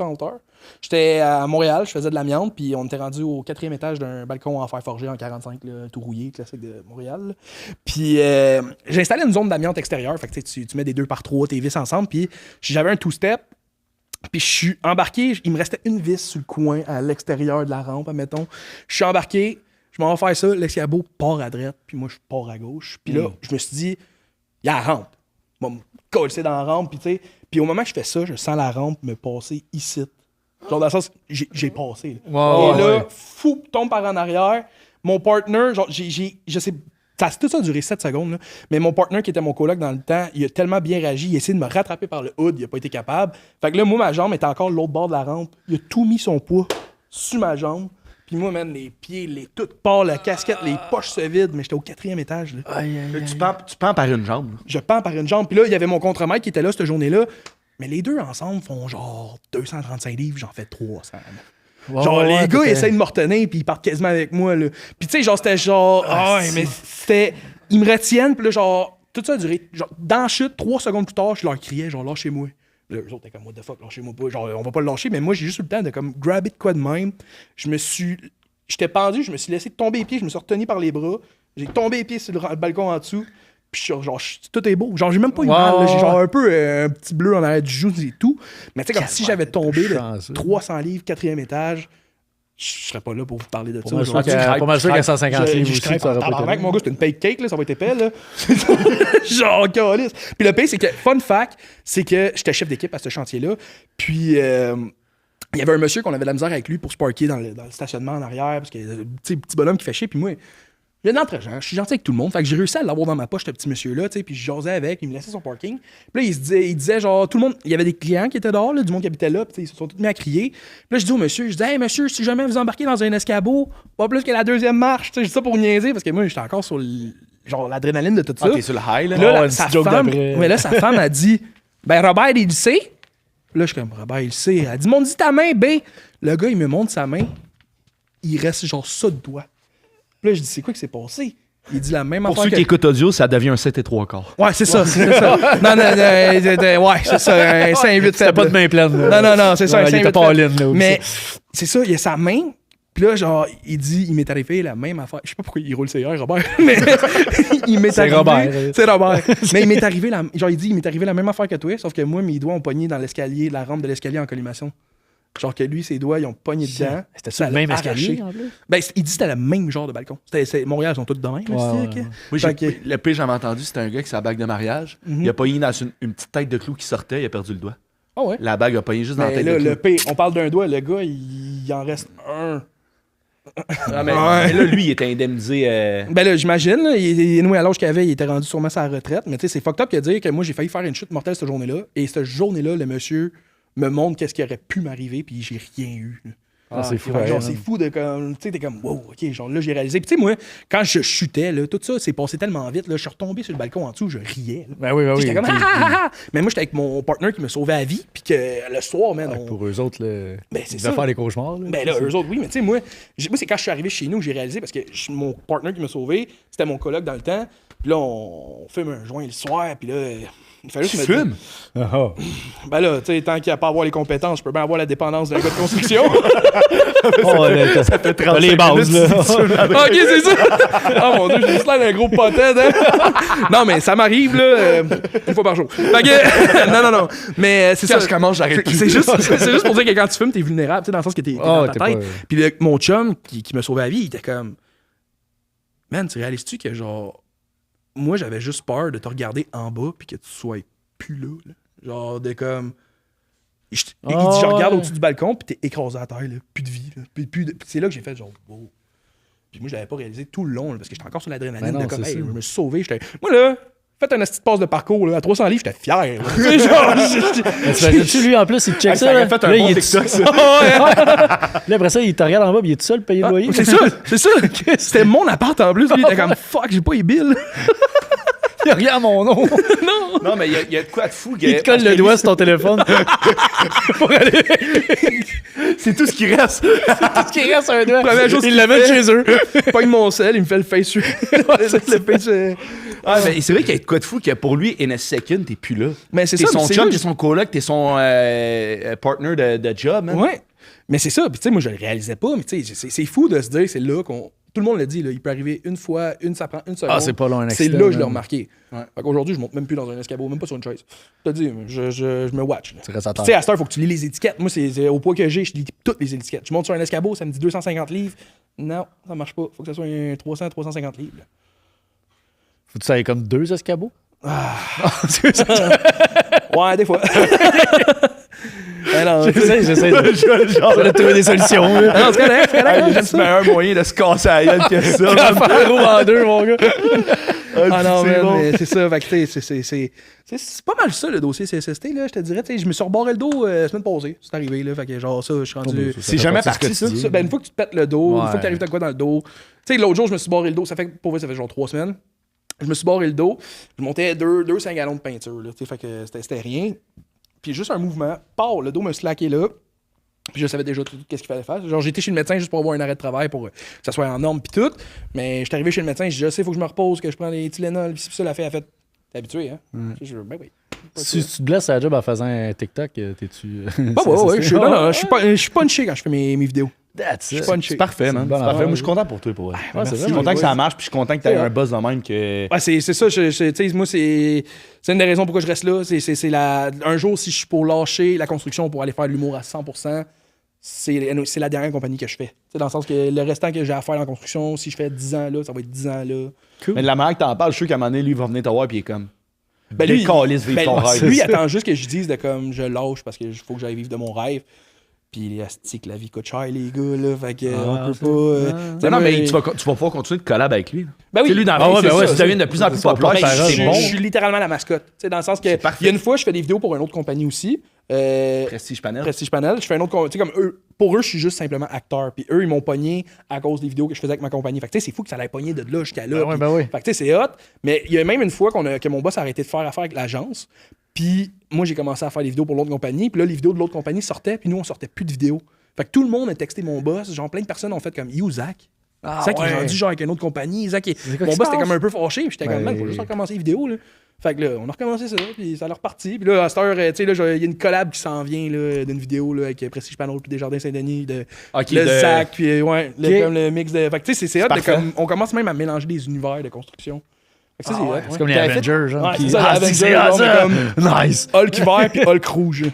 en hauteur. J'étais à Montréal, je faisais de l'amiante, puis on était rendu au 4e étage d'un balcon en fer forgé en 45, là, tout rouillé, classique de Montréal. Là. Puis j'ai installé une zone d'amiante extérieure. Fait que tu mets des 2x3, tes vis ensemble, puis j'avais un two-step. Puis je suis embarqué, il me restait une vis sur le coin à l'extérieur de la rampe, admettons. Je suis embarqué, je m'en vais faire ça, l'escabeau part à droite, puis moi je pars à gauche. Puis là, je me suis dit, il y a la rampe. Je vais me coller dans la rampe, puis tu sais. Puis au moment que je fais ça, je sens la rampe me passer ici. Genre dans le sens, j'ai passé. Là. Et là, fou, tombe par en arrière. Mon partner, genre, je sais, tout ça a duré 7 secondes, là. Mais mon partner qui était mon coloc dans le temps, il a tellement bien réagi, il a essayé de me rattraper par le hood, il a pas été capable. Fait que là, moi, ma jambe était encore l'autre bord de la rampe. Il a tout mis son poids sur ma jambe. Puis moi, man, les pieds, tout part, la casquette, les poches se vident, mais j'étais au 4e étage. Là. Tu pends par une jambe. Là. Je pends par une jambe. Puis là, il y avait mon contremaître qui était là cette journée-là. Mais les deux ensemble font genre 235 livres, j'en fais 300. Genre, les gars, ils essayent de me retenir, puis ils partent quasiment avec moi, là. Puis, tu sais, genre, c'était genre. Mais c'était. Ils me retiennent, puis là, genre, tout ça a duré. Genre, dans la chute, 3 secondes plus tard, je leur criais, genre, lâchez-moi. Là, eux autres étaient comme, what the fuck, lâchez-moi pas. Genre, on va pas le lâcher, mais moi, j'ai juste eu le temps de, comme, grab it de quoi de même. J'étais pendu, je me suis laissé tomber les pieds, je me suis retenu par les bras. J'ai tombé les pieds sur le balcon en dessous. Puis genre, tout est beau. Genre, j'ai même pas eu mal. Là. J'ai genre un peu un petit bleu en arrière du genou et tout. Mais tu sais, comme si j'avais tombé de 300 livres, 4e étage, je serais pas là pour vous parler de ça. Pas mal sûr qu'à 150 livres aussi, ça aurait pas été. Mon gars, c'est une fake cake, là, ça va être épais, là. Genre, calice. Puis le pire, c'est que, fun fact, c'est que j'étais chef d'équipe à ce chantier-là. Puis, il y avait un monsieur qu'on avait de la misère avec lui pour se parker dans le stationnement en arrière, parce que, tu sais, petit bonhomme qui fait chier, puis moi. Je suis gentil avec tout le monde. Fait que j'ai réussi à l'avoir dans ma poche, ce petit monsieur-là, tu sais, puis je jasais avec, il me laissait son parking. Puis là, il disait genre, tout le monde, il y avait des clients qui étaient dehors, là, du monde qui habitait là, puis ils se sont tous mis à crier. Puis là, je dis au monsieur, hey monsieur, si jamais vous embarquez dans un escabeau, pas plus que la 2e marche, tu sais, je dis ça pour niaiser, parce que moi, j'étais encore sur genre l'adrénaline de tout ça. T'es sur le high, là. Là, sa femme a dit, ben Robert, il le sait. Là, je suis comme, Robert, il le sait. Elle dit, montre ta main, ben. Le gars, il me montre sa main. Il reste genre ça de doigt. Puis là, je dis, c'est quoi qui s'est passé? Il dit la même affaire. Pour ceux qui écoutent audio, ça devient un 7 et 3/4. Ouais, c'est ça. C'est ça. Non, ouais, c'est ça. Un 5-8 C'était pas de main pleine. Non, c'est ça. Un 5-8 faible. Mais c'est ça, il a sa main. Puis là, genre, il m'est arrivé la même affaire. Je sais pas pourquoi il roule ses airs, Robert, mais il m'est arrivé. C'est Robert. Mais il m'est arrivé il m'est arrivé la même affaire que toi, sauf que moi, mes doigts ont pogné dans l'escalier, la rampe de l'escalier en collimation. Genre que lui, ses doigts, ils ont pogné dedans. C'était sur le même escalier, en plus? Ben, il dit que c'était le même genre de balcon. Montréal, ils sont tous de même. Oui, le pire, j'avais entendu, c'était un gars qui sa bague de mariage. Il a pogné dans une petite tête de clou qui sortait, il a perdu le doigt. Ah ouais? La bague a pogné juste dans la tête de clou. Le pire, on parle d'un doigt, le gars, il en reste un. Mais là, lui, il était indemnisé. Ben là, j'imagine, là, il est noué à l'âge qu'il avait, il était rendu sûrement sa retraite. Mais tu sais, c'est fucked up de dire que moi, j'ai failli faire une chute mortelle cette journée-là. Et cette journée-là, le monsieur me montre qu'est-ce qui aurait pu m'arriver, puis j'ai rien eu. C'est fou. Genre, c'est fou de comme. Tu sais, t'es comme, wow, ok, genre là, j'ai réalisé. Puis tu sais, moi, quand je chutais, là, tout ça s'est passé tellement vite, là, je suis retombé sur le balcon en dessous, je riais. Ben oui. J'étais comme, ah. Mais moi, j'étais avec mon partner qui me sauvait la vie, puis que le soir, man. Pour eux autres, c'est ils ça. devaient faire des cauchemars. Là, ben là, eux autres, oui, mais tu sais, moi, c'est quand je suis arrivé chez nous que j'ai réalisé, parce que mon partner qui m'a sauvé, c'était mon coloc dans le temps. Puis là, on fume un joint le soir, puis là. Il fallait juste fumes? Ben là, tu sais, tant qu'il n'y a pas à avoir les compétences, je peux bien avoir la dépendance d'un gars de construction. Ça fait 30 les bases, là. Ok, c'est ça. Oh mon Dieu, j'ai juste l'air d'un gros potet, hein. Non, mais ça m'arrive, là, une fois par jour. Fait que, non. Mais c'est ça. Quand je commence, j'arrête plus. C'est juste pour dire que quand tu fumes, t'es vulnérable, tu sais, dans le sens que t'es dans ta tête. Puis mon chum qui me sauvait la vie, il était comme, man, tu réalises-tu que genre, moi, j'avais juste peur de te regarder en bas puis que tu sois plus là. Genre, de comme. Il dit, je regarde au-dessus du balcon puis t'es écrasé à terre, là. Plus de vie. Là. Puis c'est là que j'ai fait genre, wow. Puis moi, je l'avais pas réalisé tout le long là, parce que j'étais encore sur l'adrénaline. Ben non, de comme, je me suis sauvé. Moi, là, faites un petite passe de parcours là, à 300 livres, j'étais fier. Genre, tu lui, en plus, il te check ça. Là, fait un là, bon il est TikTok, ça. Là, après ça, il te regarde en bas, puis il est tout seul, payer le loyer. C'est ça. C'était mon appart en plus. Lui, il était comme, fuck, j'ai pas les billes. Il regarde mon nom. Non, mais il y a de quoi de fou. Il te colle le doigt sur ton téléphone. Pour aller. C'est tout ce qui reste. Tout ce qui reste, un doigt. Première chose Ils l'amènent chez eux. Il pogne mon sel, il me fait le face. Mais c'est vrai qu'il y a de quoi de fou que pour lui, in a second, t'es plus là. Mais c'est t'es ça. son chum, t'es son coloc, t'es son partner de job. Man. Ouais. Mais c'est ça. Puis tu sais, moi, je le réalisais pas. Mais tu sais, c'est fou de se dire, c'est là qu'on. tout le monde le dit, là, il peut arriver une fois, ça prend une seconde. Ah, c'est pas long un C'est accident. là que je l'ai remarqué. Ouais. Fait qu'aujourd'hui, je monte même plus dans un escabeau, même pas sur une chaise. Je te dis, je me watch. Là. Tu restes à Tu terre. sais, à cette heure, il faut que tu lis les étiquettes. Moi, c'est au poids que j'ai, je lis toutes les étiquettes. Je monte sur un escabeau, ça me dit 250 livres. Non, ça marche pas. Faut que ça soit un 300-350 livres. Là. Faut que tu ailles comme 2 escabeaux? Ouais, des fois. Alors, J'essaie de trouver des solutions. non, c'est correct, Il y a j'aime juste ça. meilleur moyen de se casser la gueule que ça. Faire roue en 2, mon gars. Ah non, c'est man, bon. mais c'est ça. Fait que, tu sais, c'est pas mal ça, le dossier CSST, là, je te dirais. Tu sais, je me suis rebarré le dos la semaine passée. C'est arrivé, là. Fait que, genre, ça, je suis rendu. C'est jamais parti, ça. Ça, ben, une fois que tu te pètes le dos, une Ouais. fois que t'arrives à quoi dans le dos. Tu sais, l'autre jour, je me suis barré le dos. Ça fait genre 3 semaines. Je me suis barré le dos. Je montais 5 gallons de peinture, là. Tu sais, fait que c'était rien. Puis juste un mouvement, le dos me slacké là. Puis je savais déjà tout qu'est-ce qu'il fallait faire. Genre, j'étais chez le médecin juste pour avoir un arrêt de travail pour que ça soit en norme puis tout. Mais j'étais arrivé chez le médecin, j'ai dit, je sais, il faut que je me repose, que je prends les Tylenol. Puis ça, la fille a fait, t'es habitué, hein? Ben oui. Si tu te blesses à la job en faisant un TikTok, t'es-tu. Ouais, je suis punché quand je fais mes vidéos. That's Je it. suis punché. C'est parfait, man. une bonne C'est parfait. affaire. Moi, je suis content pour toi, pour vrai. Ouais, c'est Je vrai, suis content que ouais. ça marche, puis je suis content que tu aies Ouais. un buzz de même que. Ouais, c'est ça. Tu sais, moi, c'est une des raisons pourquoi je reste là. Un jour, si je suis pour lâcher la construction pour aller faire de l'humour à 100%, c'est la dernière compagnie que je fais. T'sais, dans le sens que le restant que j'ai à faire en construction, si je fais 10 ans là, ça va être 10 ans là. Mais de la manière que t'en parles, je suis sûr qu'à un moment donné, lui, il va venir te voir, puis il est comme. Ben, lui, Décalisse, vive ton rêve. lui, il attend juste que je dise de comme je lâche parce qu'il faut que j'aille vivre de mon rêve. Puis asti, la vie coûte cher, les gars, là. Fait que on peut pas. Non, mais tu vas pouvoir continuer de collab avec lui. Ben oui. Tu sais, lui, dans Ah ouais, c'est ben ouais, ça, tu deviens de plus en plus populaire. Ben, parole, je bon. suis littéralement la mascotte. T'sais, dans le sens que C'est parfait. il y a une fois, je fais des vidéos pour une autre compagnie aussi. Prestige Panel. Prestige Panel. Je fais un autre. Tu sais, comme eux, pour eux, je suis juste simplement acteur. Puis eux, ils m'ont pogné à cause des vidéos que je faisais avec ma compagnie. Fait que tu sais, c'est fou que ça l'ait pogné de là jusqu'à là. Ben ouais, puis- ben oui. Fait que tu sais, c'est hot. Mais il y a même une fois que mon boss a arrêté de faire affaire avec l'agence. Puis moi, j'ai commencé à faire des vidéos pour l'autre compagnie. Puis là, les vidéos de l'autre compagnie sortaient. Puis nous, on sortait plus de vidéos. Fait que tout le monde a texté mon boss. Genre, plein de personnes ont fait comme You, Zach. Zach est rendu genre avec une autre compagnie. Zach est... quoi Mon qui boss se était passe? comme un peu fâché. Puis j'étais comme, man, faut juste recommencer les vidéos. Là. Fait que là, on a recommencé ça. Puis ça a reparti. Puis là, à cette heure, tu sais, là, il y a une collab qui s'en vient là, d'une vidéo là, avec Prestige Panel puis Desjardins Saint-Denis. Ok, le de- Zach. Puis ouais, comme le mix de. Fait que tu sais, c'est hot. parfait. Comme, on commence même à mélanger des univers de construction. Fait que ça, c'est hot. C'est comme les T'avais fait- Avengers, genre. Ouais, Puis- c'est ça, les Ah, Avengers, c'est genre, hot, ça. mais Nice. Hulk vert puis Hulk rouge.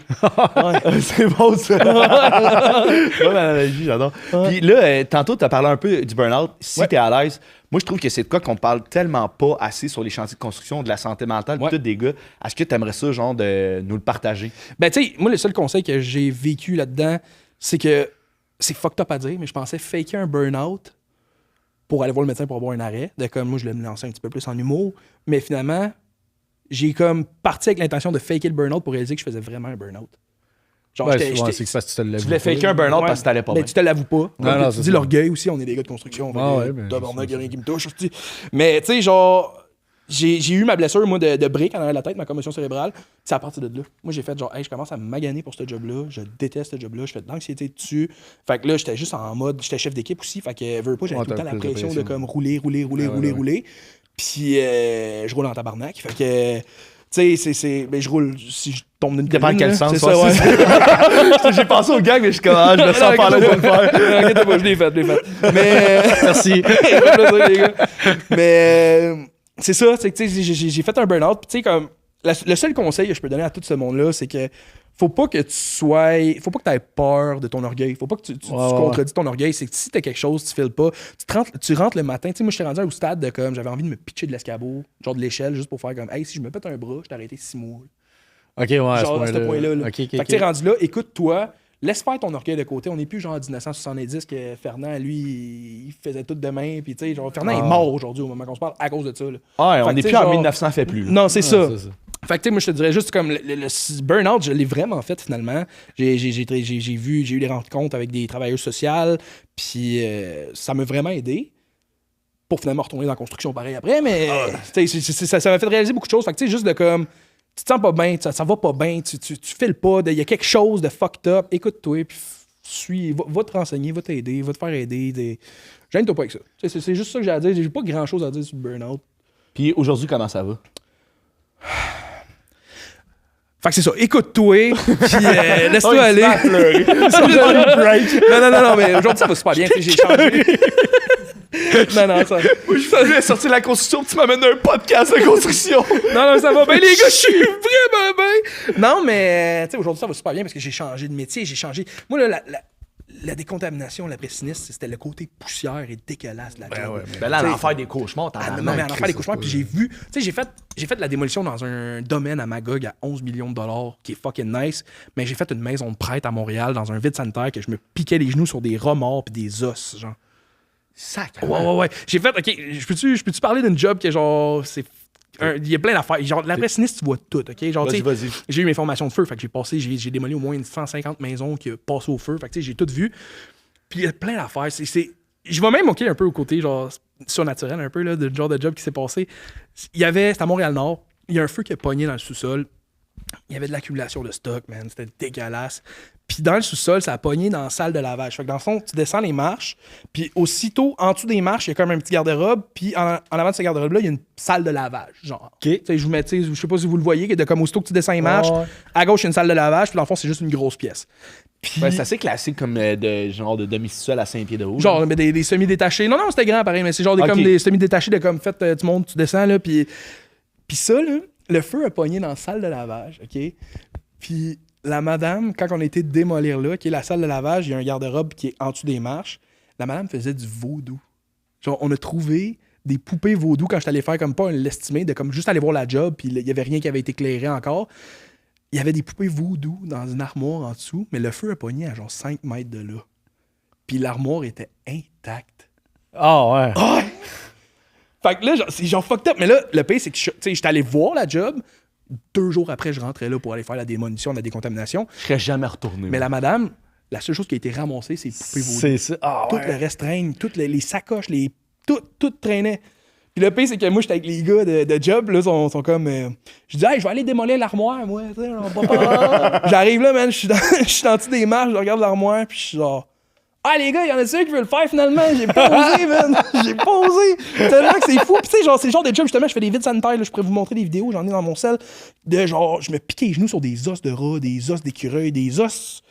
C'est bon, ça. Bonne analogie, j'adore. Puis là, tantôt, tu as parlé un peu du burn-out. Si Ouais. tu es à l'aise, moi, je trouve que c'est de quoi qu'on parle tellement pas assez sur les chantiers de construction, de la santé mentale, Ouais. tout des gars. Est-ce que tu aimerais ça, genre, de nous le partager? Ben, tu sais, moi, le seul conseil que j'ai vécu là-dedans, c'est que c'est fucked up à dire, mais je pensais faker un burn-out pour aller voir le médecin pour avoir un arrêt. De comme moi, je voulais me lancer un petit peu plus en humour. Mais finalement, j'ai comme parti avec l'intention de faker le burn-out pour réaliser que je faisais vraiment un burn-out. Genre, Ouais, j'étais- c'est c'est parce que tu te l'avoues Tu voulais pas. faker un burn-out Ouais. parce que t'allais pas Ben, bien. tu te l'avoues pas. Non, non, tu c'est dis ça. l'orgueil aussi, on est des gars de construction. Ah ouais, ben, Tabarnak, y a rien qui me touche. hostie. Mais tu sais, genre, j'ai eu ma blessure, moi, de brique en arrière de la tête, ma commotion cérébrale. C'est à partir de là. Moi, j'ai fait genre, hey, je commence à me maganer pour ce job-là. Je déteste ce job-là. Je fais de l'anxiété dessus. Fait que là, j'étais juste en mode, j'étais chef d'équipe aussi. Fait que, veux pas, j'avais Ouais, tout le temps t'as la plus de pression de pression. comme rouler. ouais. Puis, je roule en tabarnak. Fait que, tu sais, ben, je roule si je tombe d'une Dépend de colline, quel là. sens, C'est ça, ouais, ouais. J'ai pensé au gag, mais je suis comme, ah, je me sens parler de le faire. Inquiète pas, je l'ai fait. Mais. Merci. Ça fait plaisir, les gars. Mais c'est ça, c'est que tu sais, j'ai fait un burn-out. Puis tu sais, comme le seul conseil que je peux donner à tout ce monde-là, c'est que faut pas que tu aies peur de ton orgueil. Faut pas que tu contredis ton orgueil. C'est que si t'as quelque chose, tu files pas. Tu rentres le matin. Tu sais, moi, j'étais rendu au stade de comme j'avais envie de me pitcher de l'escabeau, genre de l'échelle, juste pour faire comme, hey, si je me pète un bras, je t'ai arrêté 6 mois. Ok, ouais, Genre à ce point-là. Là. Ok, Fait que ok. tu es rendu là, écoute-toi, laisse faire ton orgueil de côté. On n'est plus genre en 1970 que Fernand, lui, il faisait tout de main. Puis tu sais, genre, Fernand est mort aujourd'hui au moment qu'on se parle à cause de ça. Là. Ah, on Fait que, n'est tu plus sais, en genre- 1900 fait plus. là. Non, c'est ça. C'est ça. Fait que tu sais, moi, je te dirais juste comme le burn-out, je l'ai vraiment fait finalement. J'ai eu des rencontres avec des travailleuses sociales, puis ça m'a vraiment aidé. Pour finalement retourner dans la construction pareil après, mais tu sais, ça m'a fait réaliser beaucoup de choses. Fait que tu sais, juste de comme, tu te sens pas bien, ça va pas bien, tu files pas, il y a quelque chose de fucked up, écoute-toi, puis va te renseigner, va t'aider, va te faire aider. Gêne-toi pas avec ça. Tu sais, c'est juste ça que j'ai à dire. J'ai pas grand-chose à dire sur le burn-out. Puis aujourd'hui, comment ça va? Fait que c'est ça, écoute-toi, puis laisse-toi aller. pleurer. Non, mais aujourd'hui, ça va super bien. Tu sais, j'ai changé. Non, ça... Moi, je voulais sortir de la construction, puis tu m'amènes un podcast de construction. Non, ça va bien, les gars, je suis vraiment bien. Non, mais, tu sais, aujourd'hui, ça va super bien parce que j'ai changé de métier, j'ai changé. Moi, là, la décontamination, la pessimiste, c'était le côté poussière et dégueulasse de la job. Ben là, à l'enfer des cauchemars, Non, mais à l'enfer des cauchemars, puis j'ai vu, tu sais, j'ai fait de la démolition dans un domaine à Magog à 11 millions de dollars, qui est fucking nice, mais j'ai fait une maison de prêtre à Montréal dans un vide sanitaire que je me piquais les genoux sur des rats morts puis des os, genre. Sacrément. Ouais. J'ai fait, OK, je peux-tu parler d'une job que, genre, il y a plein d'affaires. Genre, la pessimiste, tu vois tout, OK? Genre, Vas-y. j'ai eu mes formations de feu, fait que j'ai démoli au moins 150 maisons qui passent au feu, fait que, tu sais, j'ai tout vu. Puis il y a plein d'affaires. Je vais même, OK, un peu au côté, genre, surnaturel, un peu, là, de genre de job qui s'est passé. C'était à Montréal-Nord. Il y a un feu qui a pogné dans le sous-sol. Il y avait de l'accumulation de stock, man. C'était dégueulasse. Puis dans le sous-sol, ça a pogné dans la salle de lavage. Fait que dans le fond, tu descends les marches, puis aussitôt, en dessous des marches, il y a comme un petit garde-robe, puis en avant de ce garde-robe-là, il y a une salle de lavage, genre. OK. Tu sais, je sais pas si vous le voyez, comme aussitôt que tu descends les marches, à gauche, il y a une salle de lavage, puis dans le fond, c'est juste une grosse pièce. Puis, Ouais, c'est assez classique comme genre de demi-sol à 5 pieds de haut. genre, mais des semi-détachés. Non, c'était grand, pareil, mais c'est genre comme des semi-détachés de comme, fait, tu montes, tu descends, là, puis ça, là, le feu a pogné dans la salle de lavage, OK? Puis la madame, quand on a été démolir là, qui est la salle de lavage, il y a un garde-robe qui est en dessous des marches, la madame faisait du vaudou. Genre, on a trouvé des poupées vaudou quand je suis allé faire comme pas un l'estimé, de comme juste aller voir la job, puis il y avait rien qui avait été éclairé encore. Il y avait des poupées vaudou dans une armoire en dessous, mais le feu a pogné à genre 5 mètres de là. Puis l'armoire était intacte. Ah ouais. Oh! Fait que là, c'est genre fucked up. Mais là, le pire, c'est que j'étais allé voir la job. 2 jours après, je rentrais là pour aller faire la démolition, la décontamination. Je serais jamais retourné. Mais la madame, la seule chose qui a été ramassée, c'est les poupées vaudou. C'est ça. Ah Tout ouais. le reste traîne, toutes les sacoches, tout traînait. Puis le pire, c'est que moi, j'étais avec les gars de job, là, sont comme... je dis, hey, je vais aller démolir l'armoire, moi. J'arrive là, man, je suis dans dessous des marches, je regarde l'armoire, puis je suis genre... Ah, les gars, il y en a ceux qui veulent le faire finalement. J'ai pas osé, man. J'ai pas osé. Tellement que c'est fou. Puis, tu sais, genre, c'est le genre de job, justement, je fais des vides sanitaires. Là, je pourrais vous montrer des vidéos, j'en ai dans mon sel. De genre, je me piquais les genoux sur des os de rats, des os d'écureuil, des os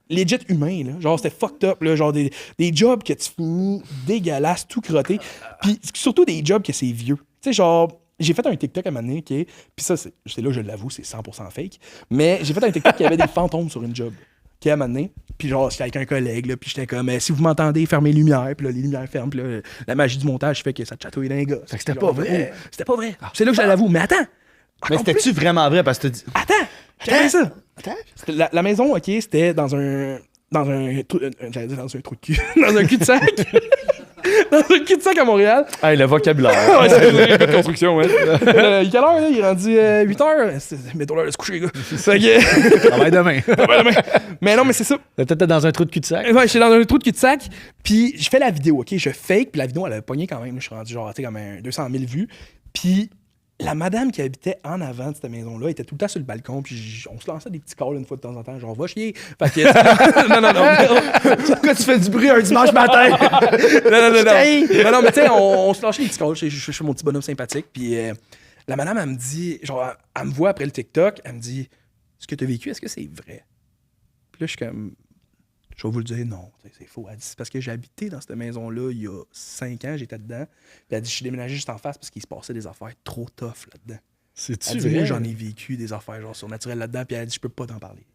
legit humains, là. Genre, c'était fucked up, là. Genre, des jobs que tu finis dégueulasses, tout crotté. Puis, surtout des jobs que c'est vieux. Tu sais, genre. J'ai fait un TikTok à un moment donné, puis ça, c'est là, je l'avoue, c'est 100% fake. Mais j'ai fait un TikTok qui avait des fantômes sur une job. Qui à un moment donné. Puis genre, j'étais avec un collègue, là, puis j'étais comme, si vous m'entendez, fermez les lumières. Puis là, les lumières ferment. Puis là, la magie du montage fait que ça te chatouille dans les gars. C'était pas vrai. C'était pas vrai. C'est là que je l'avoue. Mais attends. Mais c'était-tu vraiment vrai? Parce que tu dis. Attends. J'avais ça. Attends. La maison, OK, c'était dans un j'allais dire dans un trou de cul. Dans un cul-de-sac. Dans un cul-de-sac à Montréal. Hey, le vocabulaire. Ouais, c'est une construction, ouais. Il est quelle heure, là? Il est rendu 8h. Mettons l'heure de se coucher, les gars. Fait que... Travaille demain. Mais non, mais c'est ça. T'es peut-être dans un trou de cul-de-sac. Ouais, j'étais dans un trou de cul-de-sac. Puis je fais la vidéo, OK? Je fake. Puis la vidéo, elle a pogné quand même. Je suis rendu genre, tu sais, comme 200 000 vues. Puis la madame qui habitait en avant de cette maison-là était tout le temps sur le balcon. Puis on se lançait des petits calls une fois de temps en temps. Genre, va chier. Fait que... non. Pourquoi tu fais du bruit un dimanche matin? Non, mais tu sais, on se lâchait des petits calls. Je suis mon petit bonhomme sympathique. Puis la madame, elle me dit, genre, elle me voit après le TikTok. Elle me dit, ce que tu as vécu, est-ce que c'est vrai? Puis là, je suis comme, je vais vous le dire, non, c'est faux. Elle dit, c'est parce que j'ai habité dans cette maison-là il y a 5 ans, j'étais dedans. Puis elle dit, je suis déménagé juste en face parce qu'il se passait des affaires trop tough là-dedans. C'est-tu Elle dit, vrai? moi, j'en ai vécu des affaires genre surnaturelles là-dedans. Puis elle dit, je peux pas t'en parler.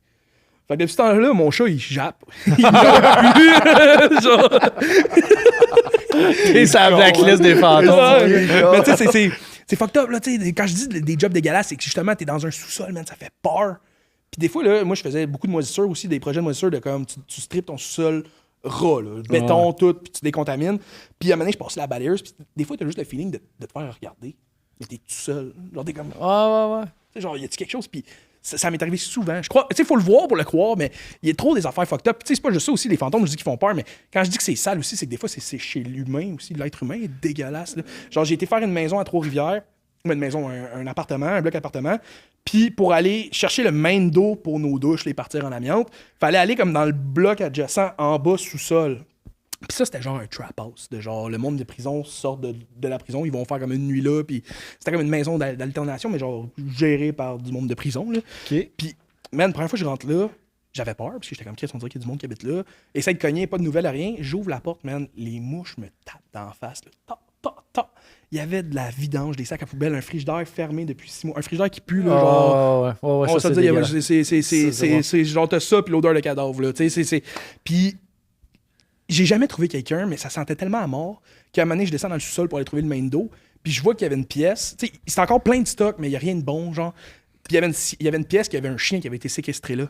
Fait que depuis ce temps-là, mon chat, il jappe. Il jappe plus. Genre... Et c'est la blacklist des fantômes. Mais tu sais, c'est fucked up, là. T'sais, quand je dis des jobs dégueulasses, c'est que justement, t'es dans un sous-sol, man, ça fait peur. Puis des fois, là, moi, je faisais beaucoup de moisissures aussi, des projets de moisissure de comme tu strippes ton sous-sol ras, là, béton, tout, puis tu décontamines. Puis à un moment donné, je passais la balayeuse, puis des fois, t'as juste le feeling de te faire regarder. Mais t'es tout seul. Genre, t'es comme. Ouais. T'sais, genre, y a-tu quelque chose, puis ça m'est arrivé souvent. Je crois, tu sais, faut le voir pour le croire, mais il y a trop des affaires fucked up. Tu sais, c'est pas juste ça aussi, les fantômes, je dis qu'ils font peur, mais quand je dis que c'est sale aussi, c'est que des fois, c'est chez l'humain aussi. L'être humain est dégueulasse, là. Genre, j'ai été faire une maison à Trois-Rivières, une maison, un appartement, un bloc appartement. Puis pour aller chercher le main d'eau pour nos douches, les partir en amiante, fallait aller comme dans le bloc adjacent, en bas, sous-sol. Puis ça, c'était genre un trap house, de genre, le monde de prison sort de la prison, ils vont faire comme une nuit là, puis c'était comme une maison d'alternation, mais genre gérée par du monde de prison, là. OK. Puis, man, la première fois que je rentre là, J'avais peur, parce que j'étais comme, Chris, on dirait qu'il y a du monde qui habite là. Essaye de cogner, pas de nouvelles, rien. J'ouvre la porte, man. Les mouches me tapent d'en face. Là. Ta, ta, ta. Il y avait de la vidange, des sacs à poubelle, un frigidaire fermé depuis 6 mois. Un frigidaire qui pue, là, genre. Ouais, On ça, se c'est dit, dégueulasse. c'est genre, t'as ça, puis l'odeur de cadavre, là. Puis, j'ai jamais trouvé quelqu'un, mais ça sentait tellement à mort qu'à un moment donné, je descends dans le sous-sol pour aller trouver le main dos. Puis, je vois qu'il y avait une pièce. Tu sais, c'était encore plein de stock, mais il n'y a rien de bon, genre. Puis, il y avait une pièce qui avait un chien qui avait été séquestré là.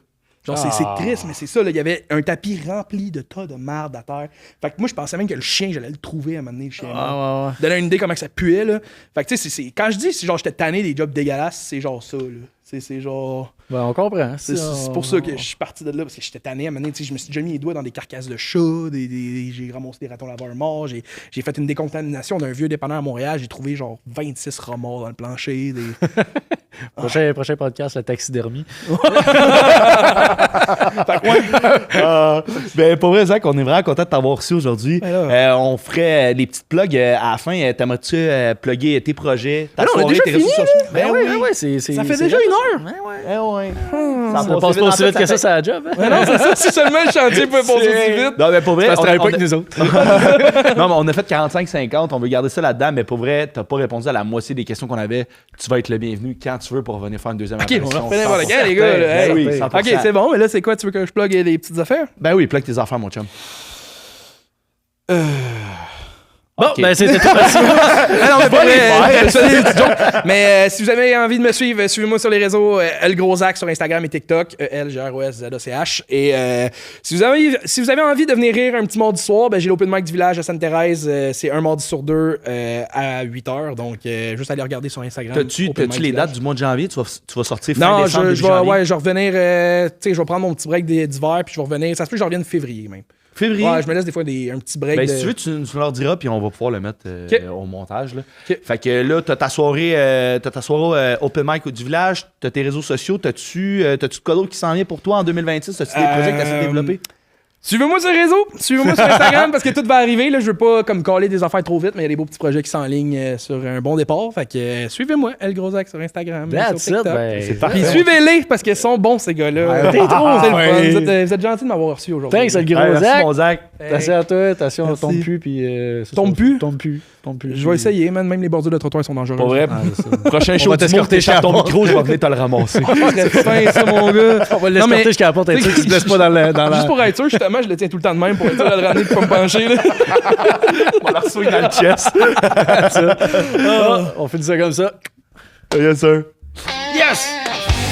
Genre, c'est triste, mais c'est ça, là. Il y avait un tapis rempli de tas de marde à terre. Fait que moi, je pensais même que le chien, j'allais le trouver à un moment donné, le chien. Ouais. Donner une idée comment que ça puait, là. Fait que, tu sais, quand je dis, c'est genre, j'étais tanné des jobs dégueulasses, c'est genre ça, là. C'est genre. Ben, on comprend. C'est pour ça que je suis parti de là, parce que j'étais tanné à un moment donné, tu sais, je me suis déjà mis les doigts dans des carcasses de chats, j'ai ramassé des ratons laveurs morts, j'ai fait une décontamination d'un vieux dépanneur à Montréal, j'ai trouvé genre 26 rats morts dans le plancher. Prochain podcast, la taxidermie. Ben, pour vrai, Zach, on est vraiment content de t'avoir reçu aujourd'hui. Ben On ferait les petites plugs à la fin. T'aimerais-tu plugger tes projets, ta Ben non, on a soirée, déjà tes réseaux fini, sociaux? Ben oui, c'est. Ça fait déjà 1 heure! Ça Ça passe pas aussi vite que ça, c'est la job. Hein? Mais non, c'est ça, si seulement le chantier peut passer aussi vite. Non, mais pour vrai, Parce que on travaille a- pas avec nous autres. non, mais on a fait 45-50, on veut garder ça là-dedans, mais pour vrai, t'as pas répondu à la moitié des questions qu'on avait. Tu vas être le bienvenu quand tu veux pour revenir faire une deuxième Ok, on apparition. va refaire n'importe quand, les gars. là. Ben Hey. oui, 100%. Ok, c'est bon, mais là, c'est quoi? Tu veux que je plug les petites affaires? Ben oui, plug tes affaires, mon chum. Bon, Ok. ben c'était tout. Ah non, mais pas vrai, je fais des petites jokes. Mais si vous avez envie de me suivre, suivez-moi sur les réseaux El Grosac sur Instagram et TikTok, ELGROSZACH. Et si vous avez envie de venir rire un petit mardi soir, ben, j'ai l'open mic du village à Sainte-Thérèse. C'est un mardi sur 2 à 8h. Donc, juste aller regarder sur Instagram. T'as-tu Open mic les du dates village. du mois de janvier? Tu vas sortir fin Non, décembre, je début vais janvier? je vais revenir. Tu sais, je vais prendre mon petit break d'hiver, puis je vais revenir. Ça se peut que je revienne février même. Février? Ouais, je me laisse des fois un petit break. Ben, de... si tu veux, tu leur diras, puis on va pouvoir le mettre au montage. Là. Ok. Fait que là, t'as ta soirée, Open Mic du village, t'as tes réseaux sociaux, t'as-tu de quoi d'autre qui s'en vient pour toi en 2026? T'as-tu des projets que t'essaies de développer? Suivez-moi sur les réseaux, suivez-moi sur Instagram parce que tout va arriver. Là, je veux pas comme caler des affaires trop vite, mais il y a des beaux petits projets qui s'enlignent sur un bon départ. Fait que suivez-moi, El Grosac sur Instagram. That's sur it, TikTok. ben. C'est parfait. Puis suivez-les parce qu'ils sont bons ces gars-là. T'es trop C'est le fun. fin. Vous êtes gentils de m'avoir reçu aujourd'hui. Thanks, le gros Merci, Zach. mon Zach. Attention à toi, attention, Merci. tombe plus. Puis, Tombe plus? Tombe plus. Je vais essayer, man. Même les bordures de trottoir sont dangereux. Pour vrai, Ah, c'est ça. prochain On show va du monde, t'escorter t'échappes ton chez la micro, je vais venir te le ramasser. C'est fin, ça, mon gars. On va Non, mais- l'escorter jusqu'à la porte, être sûr qu'il se blesse pas dans la. Juste pour être sûr, justement, je le tiens tout le temps de même pour être sûr de le ramener et pas me pencher. Là. On va le souiller dans le chest. Ah, on finit ça comme ça. Yes, sir. Yes!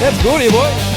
Let's go, les boys!